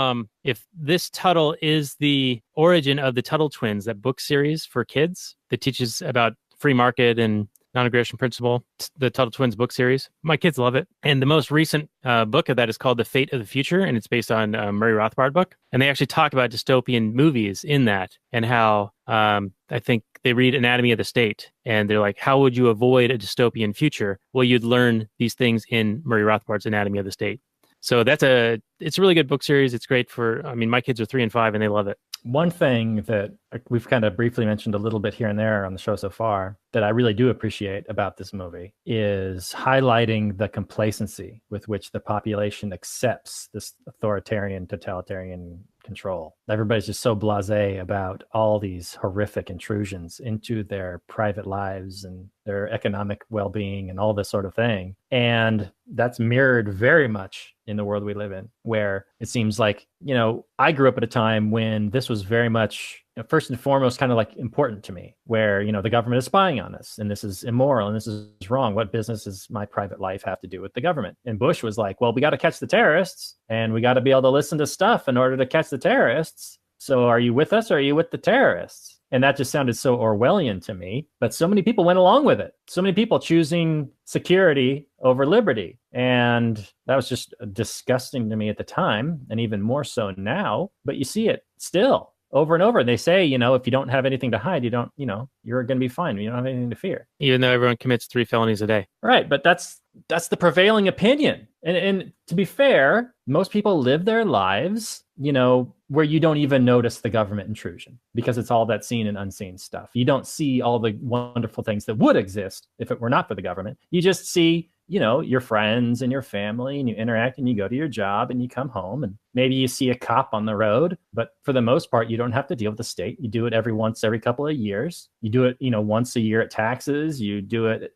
this Tuttle is the origin of the Tuttle Twins, that book series for kids that teaches about free market and non-aggression principle, the Tuttle Twins book series. My kids love it. And the most recent book of that is called The Fate of the Future, and it's based on a Murray Rothbard book. And they actually talk about dystopian movies in that and how I think they read Anatomy of the State, and they're like, how would you avoid a dystopian future? Well, you'd learn these things in Murray Rothbard's Anatomy of the State. So it's a really good book series. It's great my kids are 3 and 5 and they love it. One thing that we've kind of briefly mentioned a little bit here and there on the show so far that I really do appreciate about this movie is highlighting the complacency with which the population accepts this authoritarian, totalitarian control. Everybody's just so blasé about all these horrific intrusions into their private lives and their economic well-being and all this sort of thing. And that's mirrored very much in the world we live in, where it seems like, I grew up at a time when this was very much, first and foremost, kind of like important to me, where, the government is spying on us and this is immoral and this is wrong. What business does my private life have to do with the government? And Bush was like, well, we got to catch the terrorists and we got to be able to listen to stuff in order to catch the terrorists. So are you with us or are you with the terrorists? And that just sounded so Orwellian to me. But so many people went along with it. So many people choosing security over liberty. And that was just disgusting to me at the time, and even more so now. But you see it still over and over. They say, if you don't have anything to hide, you're going to be fine. You don't have anything to fear. Even though everyone commits 3 felonies a day. Right. But that's the prevailing opinion. And to be fair, most people live their lives where you don't even notice the government intrusion because it's all that seen and unseen stuff. You don't see all the wonderful things that would exist if it were not for the government. You just see your friends and your family, and you interact and you go to your job and you come home, and maybe you see a cop on the road. But for the most part, you don't have to deal with the state. You do it every couple of years. You do it, once a year at taxes. You do it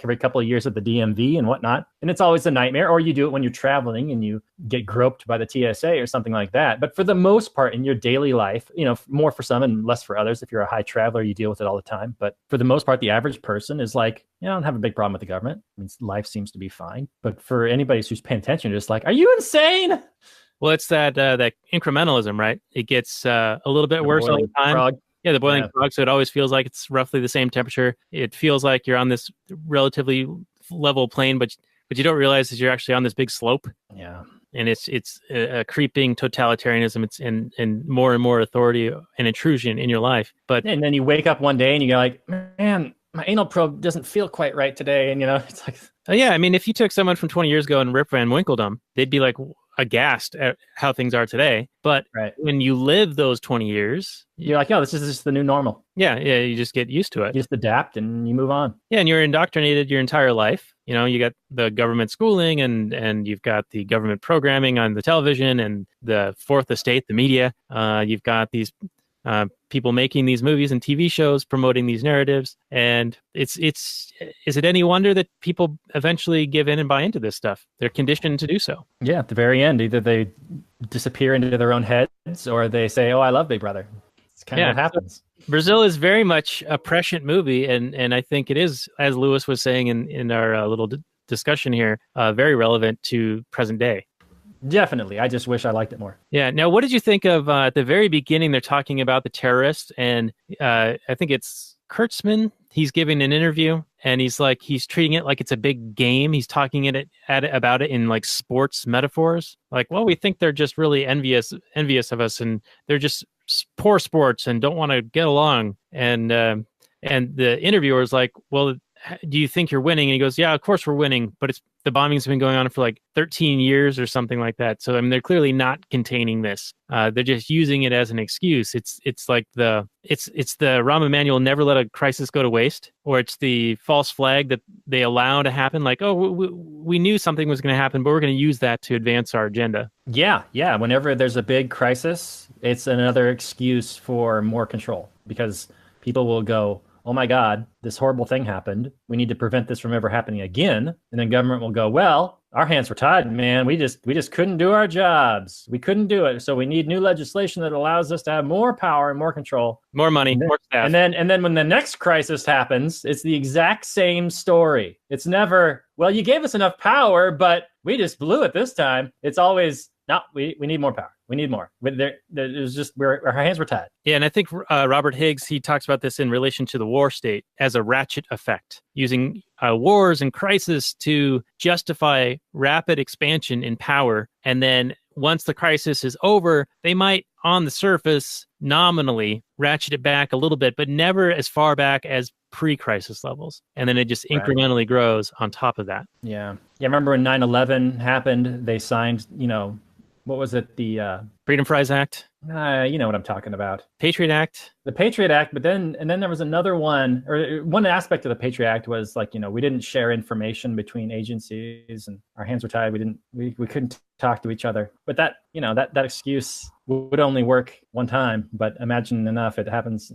every couple of years at the DMV and whatnot. And it's always a nightmare. Or you do it when you're traveling and you get groped by the TSA or something like that. But for the most part in your daily life, more for some and less for others. If you're a high traveler, you deal with it all the time. But for the most part, the average person is like, I don't have a big problem with the government. I mean, life seems to be fine. But for anybody who's paying attention, just like, are you insane? Well, it's that incrementalism, right? It gets a little bit worse all the time. Frog. Yeah, the boiling frog. So it always feels like it's roughly the same temperature. It feels like you're on this relatively level plane, but you don't realize that you're actually on this big slope. Yeah. And it's a creeping totalitarianism. It's and more authority and intrusion in your life. But and then you wake up one day and you're like, man, my anal probe doesn't feel quite right today. And it's like, yeah, I mean, if you took someone from 20 years ago and Rip Van Winkled them, they'd be like aghast at how things are today. But when you live those 20 years, you're like, this is just the new normal. Yeah, you just get used to it. You just adapt and you move on. Yeah, and you're indoctrinated your entire life. You got the government schooling and you've got the government programming on the television and the fourth estate, the media. You've got these people making these movies and TV shows promoting these narratives. And is it any wonder that people eventually give in and buy into this stuff? They're conditioned to do so. Yeah, at the very end, either they disappear into their own heads or they say, I love Big Brother. It's kind of what happens. Brazil is very much a prescient movie. And I think it is, as Lewis was saying in our little discussion here, very relevant to present day. Definitely. I just wish I liked it more. Yeah. Now, what did you think of at the very beginning? They're talking about the terrorists, and I think it's Kurtzman. He's giving an interview, and he's treating it like it's a big game. He's talking about it in like sports metaphors. Like, well, we think they're just really envious of us, and they're just poor sports and don't want to get along. And the interviewer is like, well, do you think you're winning? And he goes, yeah, of course we're winning, but the bombings have been going on for like 13 years or something like that. So I mean, they're clearly not containing this. They're just using it as an excuse. It's like the Rahm Emanuel never let a crisis go to waste, or it's the false flag that they allow to happen. Like, oh, we knew something was going to happen, but we're going to use that to advance our agenda. Yeah. Whenever there's a big crisis, it's another excuse for more control, because people will go, oh my God, this horrible thing happened. We need to prevent this from ever happening again. And then government will go, well, our hands were tied, man. We just couldn't do our jobs. We couldn't do it. So we need new legislation that allows us to have more power and more control. More money, more staff. And then when the next crisis happens, it's the exact same story. It's never, well, you gave us enough power, but we just blew it this time. It's always, no, we need more power. We need more. There's just our hands were tied. Yeah, and I think Robert Higgs, he talks about this in relation to the war state as a ratchet effect, using wars and crisis to justify rapid expansion in power. And then once the crisis is over, they might, on the surface, nominally ratchet it back a little bit, but never as far back as pre-crisis levels. And then it just incrementally grows on top of that. Yeah. Yeah, remember when 9/11 happened, they signed, what was it? The Freedom Fries Act. You know what I'm talking about. Patriot Act. The Patriot Act, but then there was another one, or one aspect of the Patriot Act was like, we didn't share information between agencies, and our hands were tied. We couldn't talk to each other. But that that excuse would only work one time. But imagine enough, it happens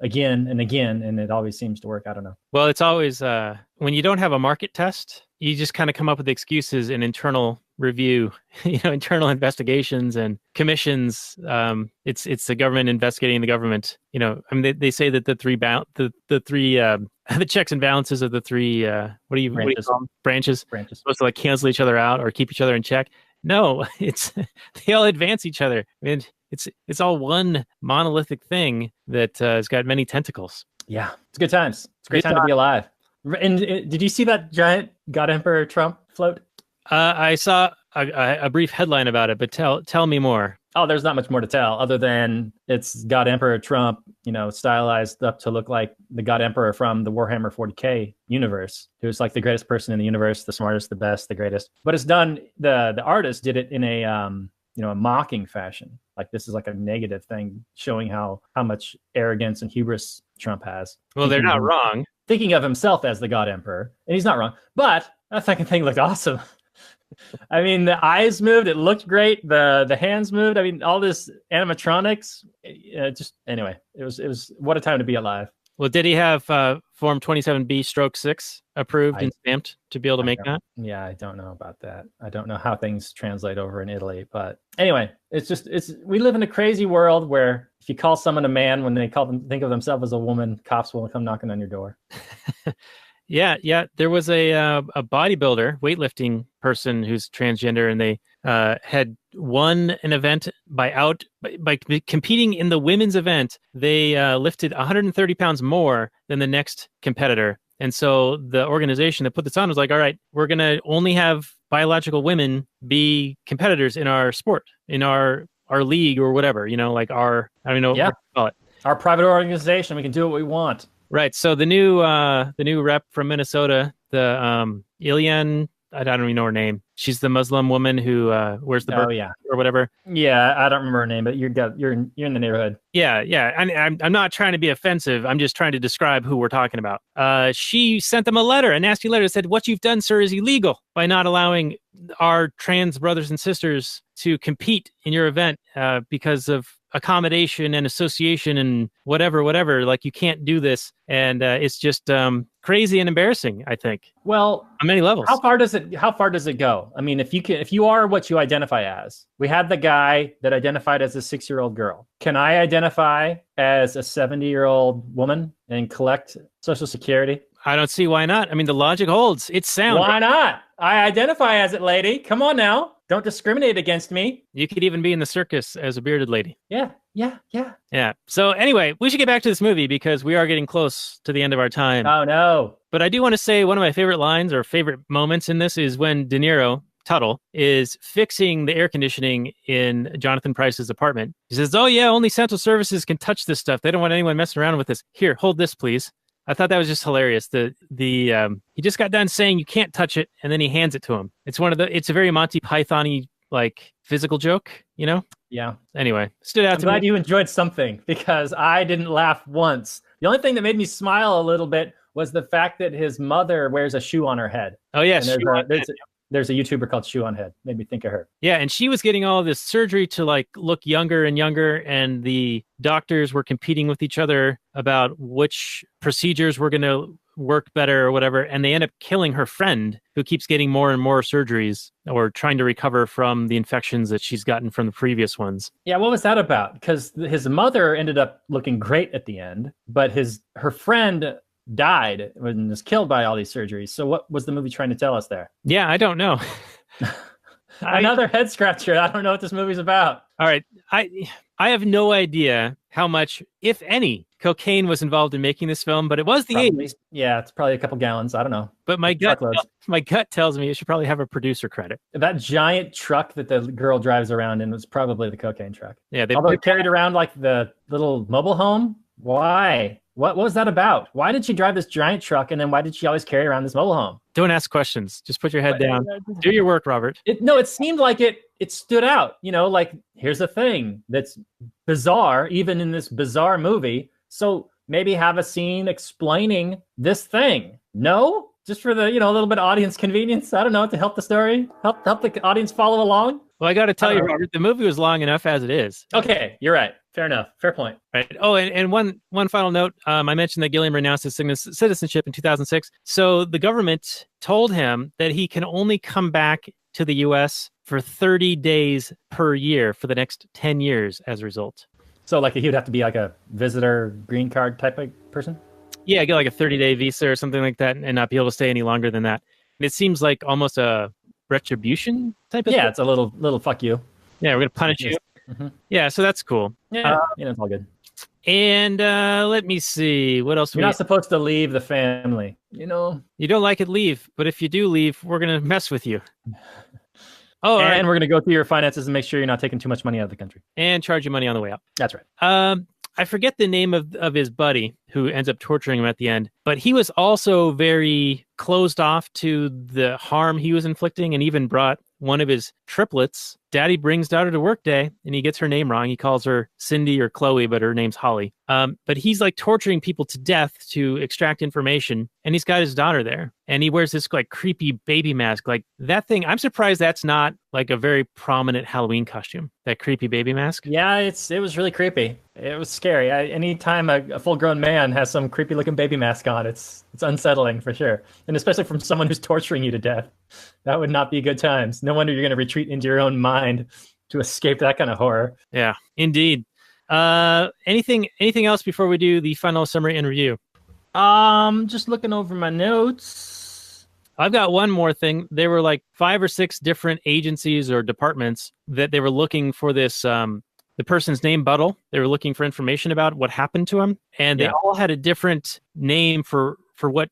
again and again, and it always seems to work. I don't know. Well, it's always when you don't have a market test, you just kind of come up with excuses and internal review, internal investigations and commissions. It's the government investigating the government. I mean, they say that the checks and balances of the three what do you call them? Branches supposed to like cancel each other out or keep each other in check. No, it's they all advance each other. I mean, it's all one monolithic thing that has got many tentacles. Yeah, it's good times. It's a great time to be alive. And did you see that giant God Emperor Trump float? I saw a brief headline about it, but tell me more. Oh, there's not much more to tell other than it's God Emperor Trump, stylized up to look like the God Emperor from the Warhammer 40K universe, who's like the greatest person in the universe, the smartest, the best, the greatest. But it's done, the artist did it in a a mocking fashion. Like this is like a negative thing, showing how much arrogance and hubris Trump has. Well, they're not wrong. Thinking of himself as the God Emperor, and he's not wrong. But that fucking thing looked awesome. I mean, the eyes moved. It looked great. The hands moved. I mean, all this animatronics. Just anyway, it was what a time to be alive. Well, did he have Form 27B/6 approved and stamped to be able to make that? Yeah, I don't know about that. I don't know how things translate over in Italy, but anyway, we live in a crazy world where if you call someone a man when they think of themselves as a woman, cops will come knocking on your door. Yeah. There was a bodybuilder, weightlifting person who's transgender, and they had won an event by competing in the women's event. They lifted 130 pounds more than the next competitor. And so the organization that put this on was like, all right, we're going to only have biological women be competitors in our sport, in our league or whatever, like I don't know what to call it. Our private organization, we can do what we want. Right. So the new rep from Minnesota, the Gilliam, I don't even know her name. She's the Muslim woman who wears the burqa or whatever. Yeah, I don't remember her name, but you're in the neighborhood. Yeah. I'm not trying to be offensive. I'm just trying to describe who we're talking about. She sent them a nasty letter that said, "What you've done, sir, is illegal by not allowing our trans brothers and sisters to compete in your event because of accommodation and association and whatever. Like, you can't do this." And it's just crazy and embarrassing, I think. Well, on many levels. How far does it go? I mean, if you are what you identify as, we had the guy that identified as a 6-year-old girl. Can I identify as a 70-year-old woman and collect Social Security? I don't see why not. I mean, the logic holds. It's sound. Why not? I identify as it, lady. Come on now. Don't discriminate against me. You could even be in the circus as a bearded lady. Yeah. So anyway, we should get back to this movie because we are getting close to the end of our time. Oh, no. But I do want to say one of my favorite lines or favorite moments in this is when De Niro, Tuttle, is fixing the air conditioning in Jonathan Pryce's apartment. He says, "Oh, yeah, only central services can touch this stuff. They don't want anyone messing around with this. Here, hold this, please." I thought that was just hilarious. He just got done saying you can't touch it, and then he hands it to him. It's a very Monty Python-y, like, physical joke, Yeah. Anyway, stood out I'm to me. glad you enjoyed something because I didn't laugh once. The only thing that made me smile a little bit was the fact that his mother wears a shoe on her head. Oh, yeah. There's a YouTuber called Shoe on Head. Made me think of her. Yeah, and she was getting all this surgery to like look younger and younger, and the doctors were competing with each other about which procedures were going to work better or whatever, and they end up killing her friend who keeps getting more and more surgeries or trying to recover from the infections that she's gotten from the previous ones. Yeah, what was that about? Because his mother ended up looking great at the end, but her friend died and was killed by all these surgeries. So what was the movie trying to tell us there? Yeah, I don't know. Another head scratcher. I don't know what this movie's about. All right. I have no idea how much, if any, cocaine was involved in making this film, but it was the 80s. Yeah, it's probably a couple gallons. I don't know. But my gut tells me it should probably have a producer credit. That giant truck that the girl drives around in was probably the cocaine truck. Yeah, although it carried around like the little mobile home. Why? What was that about? Why did she drive this giant truck, and then why did she always carry around this mobile home? Don't ask questions. Just put your head down. Do your work, Robert. It seemed like it stood out. Like, here's a thing that's bizarre, even in this bizarre movie. So maybe have a scene explaining this thing. No? Just for the, a little bit of audience convenience. I don't know, to help the story, help the audience follow along. Well, I got to tell you, Robert, the movie was long enough as it is. Okay, you're right. Fair enough. Fair point. Right. Oh, and one final note. I mentioned that Gilliam renounced his citizenship in 2006. So the government told him that he can only come back to the U.S. for 30 days per year for the next 10 years as a result. So like he would have to be like a visitor green card type of person? Yeah, get like a 30-day visa or something like that and not be able to stay any longer than that. And it seems like almost a retribution type of thing. Yeah, it's a little fuck you. Yeah, we're going to punish you. Mm-hmm. Yeah, so that's cool. Yeah, it's all good. And let me see. What else? You're not supposed to leave the family. You don't like it, leave. But if you do leave, we're going to mess with you. Oh, and we're going to go through your finances and make sure you're not taking too much money out of the country. And charge you money on the way out. That's right. I forget the name of his buddy who ends up torturing him at the end, but he was also very closed off to the harm he was inflicting and even brought one of his triplets daddy brings daughter to work day, and he gets her name wrong. He calls her Cindy or Chloe, but her name's Holly. But he's like torturing people to death to extract information, and he's got his daughter there, and he wears this like creepy baby mask. Like that thing, I'm surprised that's not like a very prominent Halloween costume, that creepy baby mask. Yeah, it was really creepy. It was scary. Anytime a full-grown man has some creepy-looking baby mask on, it's unsettling for sure, and especially from someone who's torturing you to death. That would not be good times. No wonder you're going to retreat into your own mind to escape that kind of horror. Yeah, indeed. Anything else before we do the final summary and review? Just looking over my notes. I've got one more thing. There were like 5 or 6 different agencies or departments that they were looking for this, the person's name, Buttle. They were looking for information about what happened to him. And they all had a different name for what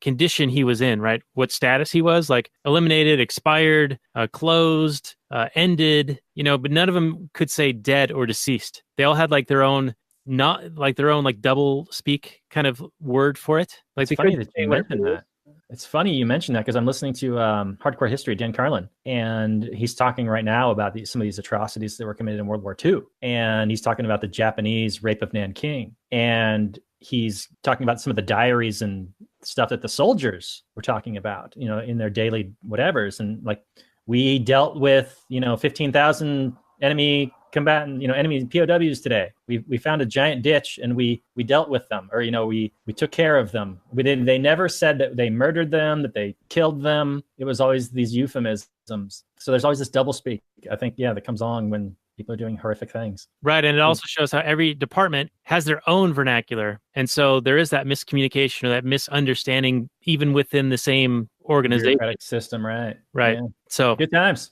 condition he was in, right? What status he was, like eliminated, expired, closed, ended, but none of them could say dead or deceased. They all had like their own, like double speak kind of word for it. Like It's funny that you mentioned that. It's funny you mentioned that because I'm listening to Hardcore History, Dan Carlin, and he's talking right now about some of these atrocities that were committed in World War II. And he's talking about the Japanese rape of Nanking. And he's talking about some of the diaries and stuff that the soldiers were talking about, in their daily whatevers. And like, we dealt with, 15,000 enemy combatant, enemy POWs today. We found a giant ditch and we dealt with them, or we took care of them. They never said that they murdered them, that they killed them. It was always these euphemisms. So there's always this doublespeak, I think, that comes along when people are doing horrific things. Right, and it also shows how every department has their own vernacular, and so there is that miscommunication or that misunderstanding even within the same organization. Bureaucratic system, right? Right. Yeah. So Good times,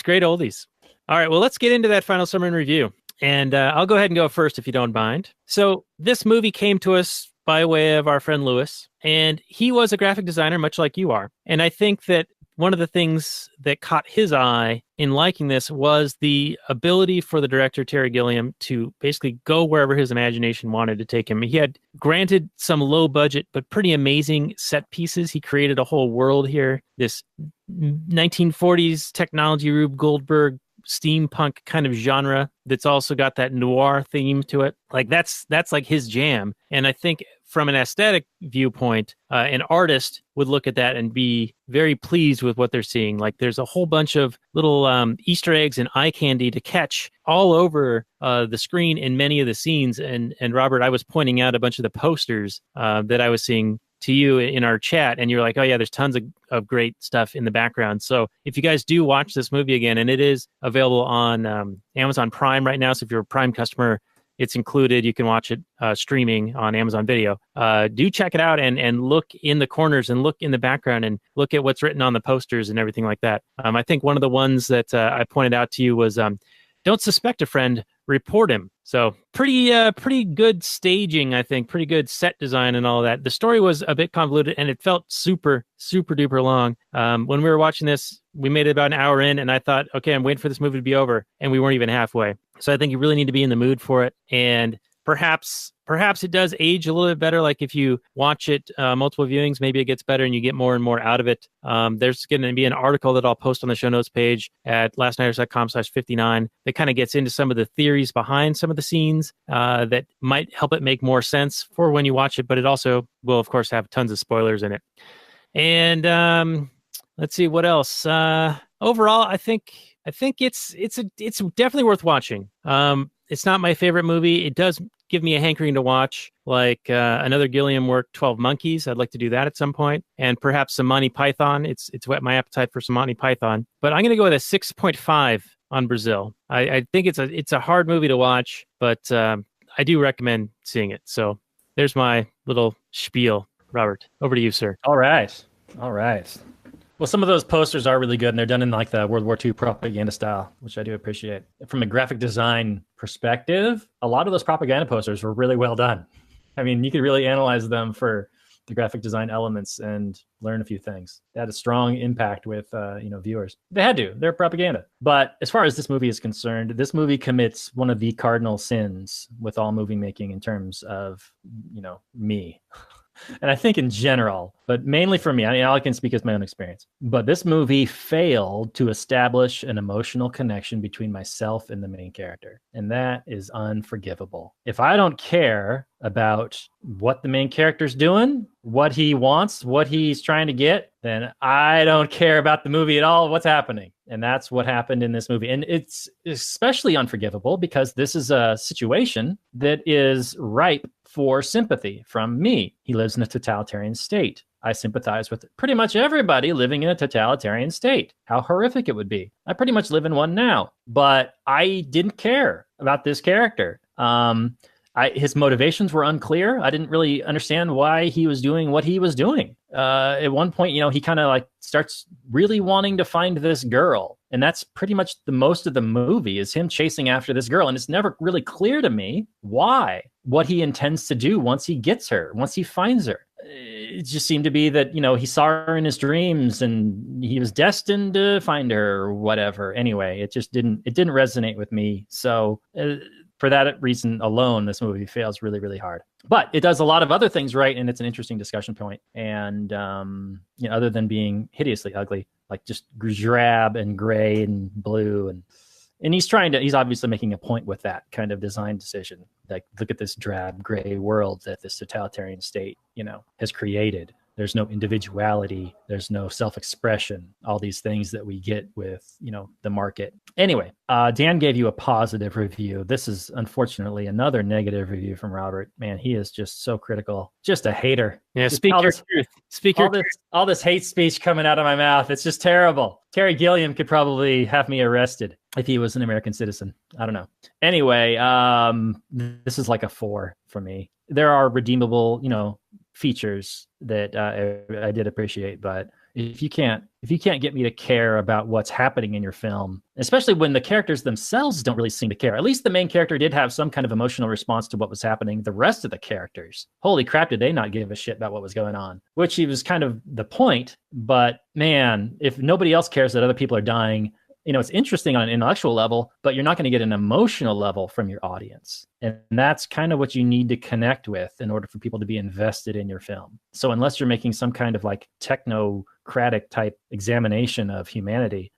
great oldies. All right, well, let's get into that final summary and review. And I'll go ahead and go first if you don't mind. So this movie came to us by way of our friend Lewis, and he was a graphic designer, much like you are. And I think that one of the things that caught his eye in liking this was the ability for the director, Terry Gilliam, to basically go wherever his imagination wanted to take him. He had granted some low budget, but pretty amazing set pieces. He created a whole world here, this 1940s technology Rube Goldberg steampunk kind of genre that's also got that noir theme to it. Like that's like his jam. And I think from an aesthetic viewpoint, an artist would look at that and be very pleased with what they're seeing. Like there's a whole bunch of little Easter eggs and eye candy to catch all over the screen in many of the scenes. And Robert, I was pointing out a bunch of the posters that I was seeing to you in our chat, and you're like, oh yeah, there's tons of great stuff in the background. So if you guys do watch this movie again, and it is available on Amazon Prime right now, so if you're a Prime customer, it's included. You can watch it streaming on Amazon Video. Do check it out and look in the corners and look in the background and look at what's written on the posters and everything like that. I think one of the ones that I pointed out to you was don't suspect a friend, report him. So pretty good staging, I think, pretty good set design and all of that. The story was a bit convoluted and it felt super, super duper long. When we were watching this, we made it about an hour in and I thought, okay, I'm waiting for this movie to be over. And we weren't even halfway. So I think you really need to be in the mood for it. And perhaps it does age a little bit better. Like if you watch it multiple viewings, maybe it gets better and you get more and more out of it. There's going to be an article that I'll post on the show notes page at lastnighters.com/59 that kind of gets into some of the theories behind some of the scenes that might help it make more sense for when you watch it. But it also will, of course, have tons of spoilers in it. And let's see what else. Overall, I think it's definitely worth watching. It's not my favorite movie. It does give me a hankering to watch, like another Gilliam work, 12 Monkeys. I'd like to do that at some point. And perhaps some Monty Python. It's whet my appetite for some Monty Python. But I'm going to go with a 6.5 on Brazil. I think it's a hard movie to watch, but I do recommend seeing it. So there's my little spiel. Robert, over to you, sir. All right. Well, some of those posters are really good, and they're done in like the World War II propaganda style, which I do appreciate. From a graphic design perspective, a lot of those propaganda posters were really well done. I mean, you could really analyze them for the graphic design elements and learn a few things. They had a strong impact with viewers. They had to. They're propaganda. But as far as this movie is concerned, this movie commits one of the cardinal sins with all movie making in terms of, me. And I think in general, but mainly for me, I mean, I can speak as my own experience, but this movie failed to establish an emotional connection between myself and the main character. And that is unforgivable. If I don't care about what the main character's doing, what he wants, what he's trying to get, then I don't care about the movie at all, what's happening. And that's what happened in this movie. And it's especially unforgivable because this is a situation that is ripe for sympathy from me. He lives in a totalitarian state. I sympathize with pretty much everybody living in a totalitarian state. How horrific it would be. I pretty much live in one now, but I didn't care about this character. His motivations were unclear. I didn't really understand why he was doing what he was doing. At one point, he kind of like starts really wanting to find this girl. And that's pretty much the most of the movie is him chasing after this girl. And it's never really clear to me why, what he intends to do once he gets her, once he finds her. It just seemed to be that, he saw her in his dreams and he was destined to find her or whatever. Anyway, it didn't resonate with me. So for that reason alone, this movie fails really, really hard. But it does a lot of other things right, and it's an interesting discussion point. And other than being hideously ugly, like just drab and gray and blue, and he's obviously making a point with that kind of design decision. Like, look at this drab, gray world that this totalitarian state, has created. There's no individuality. There's no self-expression. All these things that we get with, the market. Anyway, Dan gave you a positive review. This is unfortunately another negative review from Robert. Man, he is just so critical. Just a hater. Yeah, just speak your truth. Speak your truth. All this hate speech coming out of my mouth. It's just terrible. Terry Gilliam could probably have me arrested if he was an American citizen. I don't know. Anyway, this is like a 4 for me. There are redeemable, features that I did appreciate, but if you can't get me to care about what's happening in your film, especially when the characters themselves don't really seem to care. At least the main character did have some kind of emotional response to what was happening. The rest of the characters, holy crap, did they not give a shit about what was going on? Which was kind of the point. But man, if nobody else cares that other people are dying, it's interesting on an intellectual level, but you're not going to get an emotional level from your audience. And that's kind of what you need to connect with in order for people to be invested in your film. So unless you're making some kind of like technocratic type examination of humanity,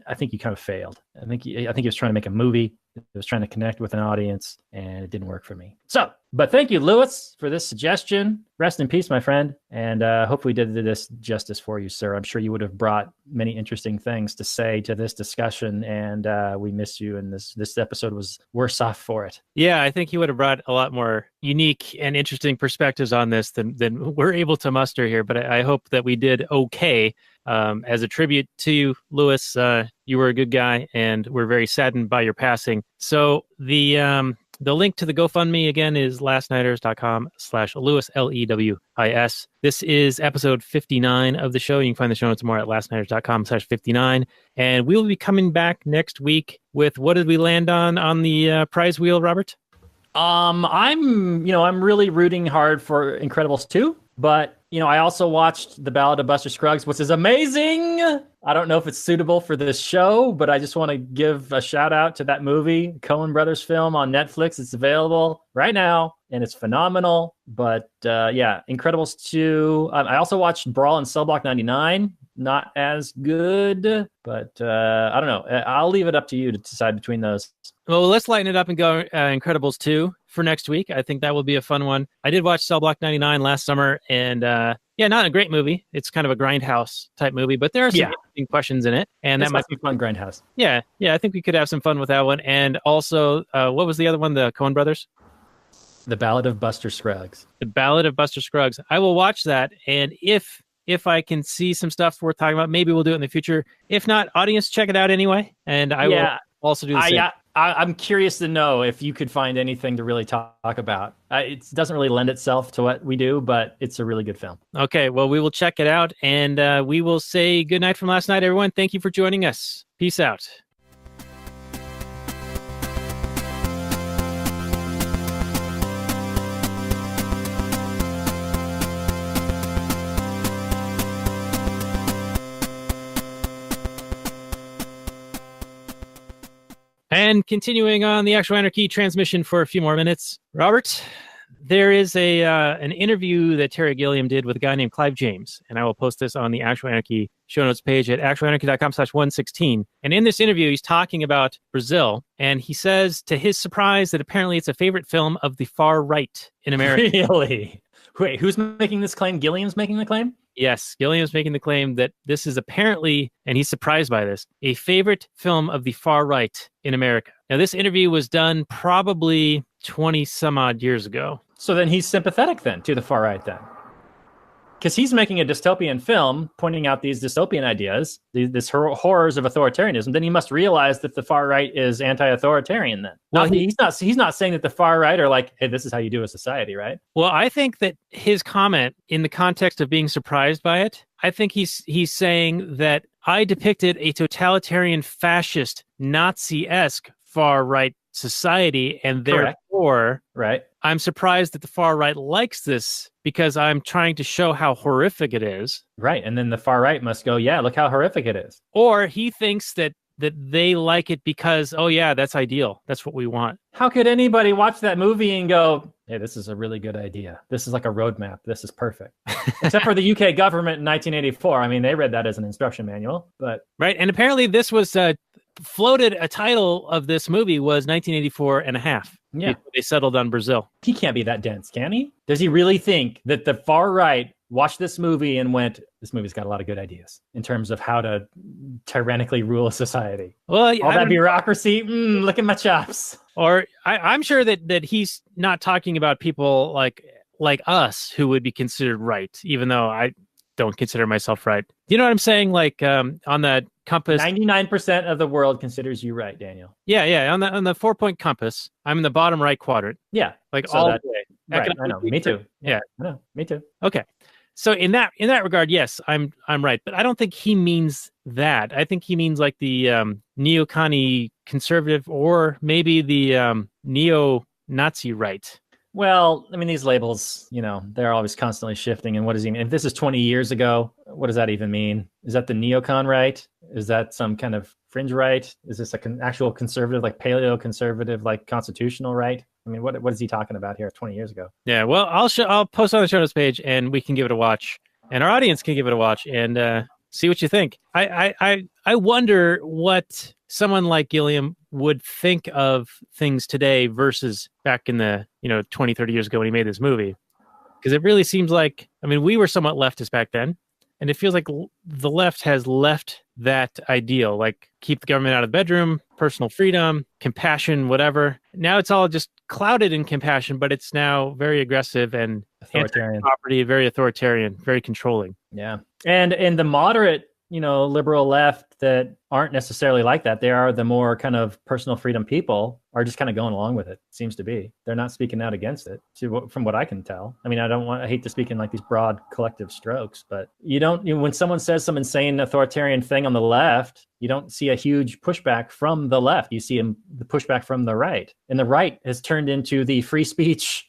I think you kind of failed. I think he was trying to make a movie. It was trying to connect with an audience, and it didn't work for me. But thank you, Lewis, for this suggestion. Rest in peace, my friend. And hopefully did this justice for you, sir. I'm sure you would have brought many interesting things to say to this discussion, and we miss you. And this episode was worse off for it. Yeah, I think he would have brought a lot more unique and interesting perspectives on this than we're able to muster here. But I hope that we did okay. As a tribute to you, Lewis, you were a good guy, and we're very saddened by your passing. So the link to the GoFundMe again is lastnighters.com/Lewis, Lewis. This is episode 59 of the show. You can find the show notes more at lastnighters.com/59. And we will be coming back next week with, what did we land on the prize wheel, Robert? I'm really rooting hard for Incredibles 2, but I also watched The Ballad of Buster Scruggs, which is amazing. I don't know if it's suitable for this show, but I just want to give a shout out to that movie, Coen Brothers film on Netflix. It's available right now, and it's phenomenal. But Incredibles 2. I also watched Brawl and Cell Block 99. Not as good, but I don't know. I'll leave it up to you to decide between those. Well, let's lighten it up and go Incredibles 2 for next week. I think that will be a fun one. I did watch Cell Block 99 last summer, and not a great movie. It's kind of a grindhouse type movie, but there are some interesting questions in it, and that might be fun. Grindhouse. Yeah. I think we could have some fun with that one. And also, what was the other one? The Coen Brothers. The Ballad of Buster Scruggs. The Ballad of Buster Scruggs. I will watch that, and if I can see some stuff worth talking about, maybe we'll do it in the future. If not, audience, check it out anyway, and I will also do the same. I'm curious to know if you could find anything to really talk about. It doesn't really lend itself to what we do, but it's a really good film. Okay, well, we will check it out, and we will say good night from last night, everyone. Thank you for joining us. Peace out. And continuing on the actual Anarchy transmission for a few more minutes. Robert, there is an interview that Terry Gilliam did with a guy named Clive James, and I will post this on the Actual Anarchy show notes page at actualanarchy.com/116. And in this interview, he's talking about Brazil, and he says, to his surprise, that apparently it's a favorite film of the far right in America. Really? Wait, who's making this claim? Gilliam's making the claim? Yes, Gilliam's making the claim that this is apparently, and he's surprised by this, a favorite film of the far right in America. Now, this interview was done probably 20 some odd years ago. So then he's sympathetic then to the far right then. Because he's making a dystopian film pointing out these dystopian ideas, these horrors of authoritarianism. Then he must realize that the far right is anti-authoritarian then. Well, he's not saying that the far right are like, hey, this is how you do a society, right? Well, I think that his comment in the context of being surprised by it, I think he's saying that I depicted a totalitarian, fascist, Nazi-esque far right society, and therefore right. I'm surprised that the far right likes this because I'm trying to show how horrific it is. Right. And then the far right must go, yeah, look how horrific it is. Or he thinks that they like it because, oh yeah, that's ideal. That's what we want. How could anybody watch that movie and go, hey, this is a really good idea. This is like a roadmap. This is perfect. Except for the UK government in 1984. I mean, they read that as an instruction manual, but. Right. And apparently this was floated, a title of this movie was 1984 and a half. Yeah. They settled on Brazil. He can't be that dense, can he? Does he really think that the far right watched this movie and went, this movie's got a lot of good ideas in terms of how to tyrannically rule a society? Well, all that bureaucracy, look at my chops. Or I'm sure that he's not talking about people like us who would be considered right, even though I don't consider myself right. You know what I'm saying? Like on the compass, 99% of the world considers you right, Daniel. Yeah. On the 4-point compass, I'm in the bottom right quadrant. Yeah, like so all that, right. I know. Me too. Yeah, I know. Me too. Okay. So in that regard, yes, I'm right, but I don't think he means that. I think he means like the neocon conservative, or maybe the neo-Nazi right. Well, I mean, these labels, they're always constantly shifting. And what does he mean? If this is 20 years ago, what does that even mean? Is that the neocon right? Is that some kind of fringe right? Is this an actual conservative, like paleo-conservative, like constitutional right? I mean, what is he talking about here 20 years ago? Yeah, well, I'll post on the show notes page, and we can give it a watch, and our audience can give it a watch, and see what you think. I wonder what someone like Gilliam would think of things today versus back in the 20, 30 years ago when he made this movie, because it really seems like, I mean, we were somewhat leftist back then, and it feels like the left has left that ideal, like keep the government out of the bedroom, personal freedom, compassion, whatever. Now it's all just clouded in compassion, but it's now very aggressive and authoritarian, property, very authoritarian, very controlling. Yeah. And in the moderate, liberal left that aren't necessarily like that, they are the more kind of personal freedom people, are just kind of going along with it. Seems to be. They're not speaking out against it, from what I can tell. I mean, I hate to speak in like these broad collective strokes, but when someone says some insane authoritarian thing on the left, you don't see a huge pushback from the left. You see the pushback from the right. And the right has turned into the free speech,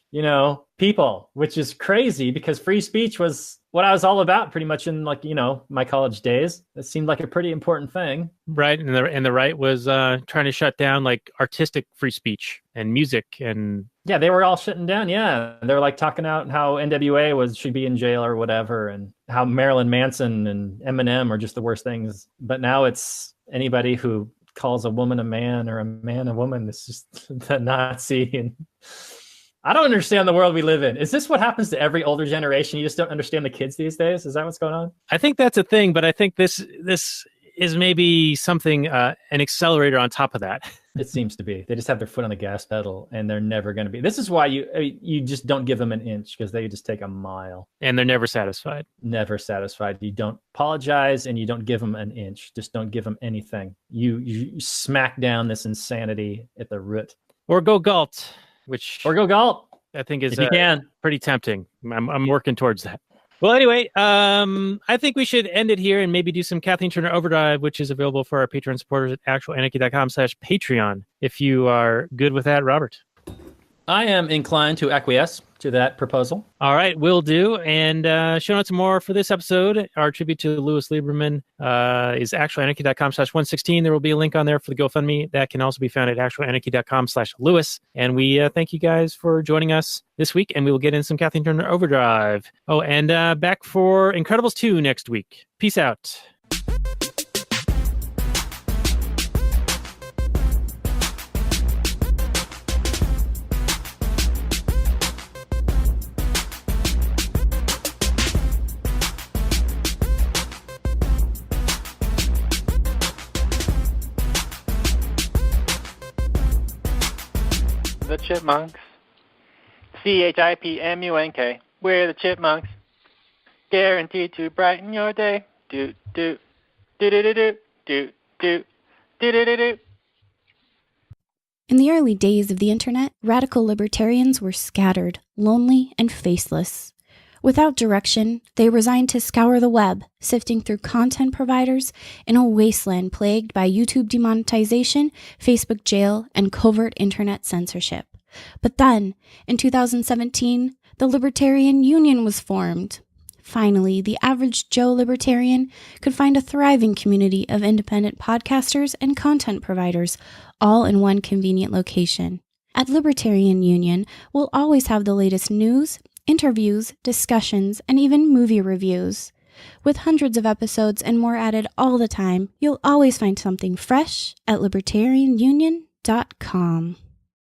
people, which is crazy, because free speech was what I was all about pretty much in my college days. It seemed like a pretty important thing. Right. And the right was trying to shut down like artistic free speech and music, and yeah, they were all shutting down. Yeah. They were like talking out how NWA should be in jail or whatever, and how Marilyn Manson and Eminem are just the worst things. But now it's anybody who calls a woman a man or a man a woman. It's just the Nazi. And I don't understand the world we live in. Is this what happens to every older generation? You just don't understand the kids these days? Is that what's going on? I think that's a thing, but I think this is maybe something, an accelerator on top of that. It seems to be. They just have their foot on the gas pedal, and they're never going to be. This is why you just don't give them an inch, because they just take a mile. And they're never satisfied. Never satisfied. You don't apologize, and you don't give them an inch. Just don't give them anything. You smack down this insanity at the root. Or go Galt, or go Galt. I think is if you can. Pretty tempting. I'm working towards that. Well, anyway, I think we should end it here and maybe do some Kathleen Turner Overdrive, which is available for our Patreon supporters at actualanarchy.com/Patreon. If you are good with that, Robert. I am inclined to acquiesce to that proposal. All right, will do. And show notes more for this episode. Our tribute to Lewis Liberman is actualanarchy.com/116. There will be a link on there for the GoFundMe. That can also be found at actualanarchy.com/Lewis. And we thank you guys for joining us this week, and we will get in some Kathleen Turner Overdrive. Oh, and back for Incredibles 2 next week. Peace out. The Chipmunks. CHIPMUNK. We're the Chipmunks. Guaranteed to brighten your day. Do do do do do do do do do do do do. In the early days of the internet, radical libertarians were scattered, lonely, and faceless. Without direction, they resigned to scour the web, sifting through content providers in a wasteland plagued by YouTube demonetization, Facebook jail, and covert internet censorship. But then, in 2017, the Libertarian Union was formed. Finally, the average Joe libertarian could find a thriving community of independent podcasters and content providers, all in one convenient location. At Libertarian Union, we'll always have the latest news, interviews, discussions, and even movie reviews. With hundreds of episodes and more added all the time, you'll always find something fresh at libertarianunion.com.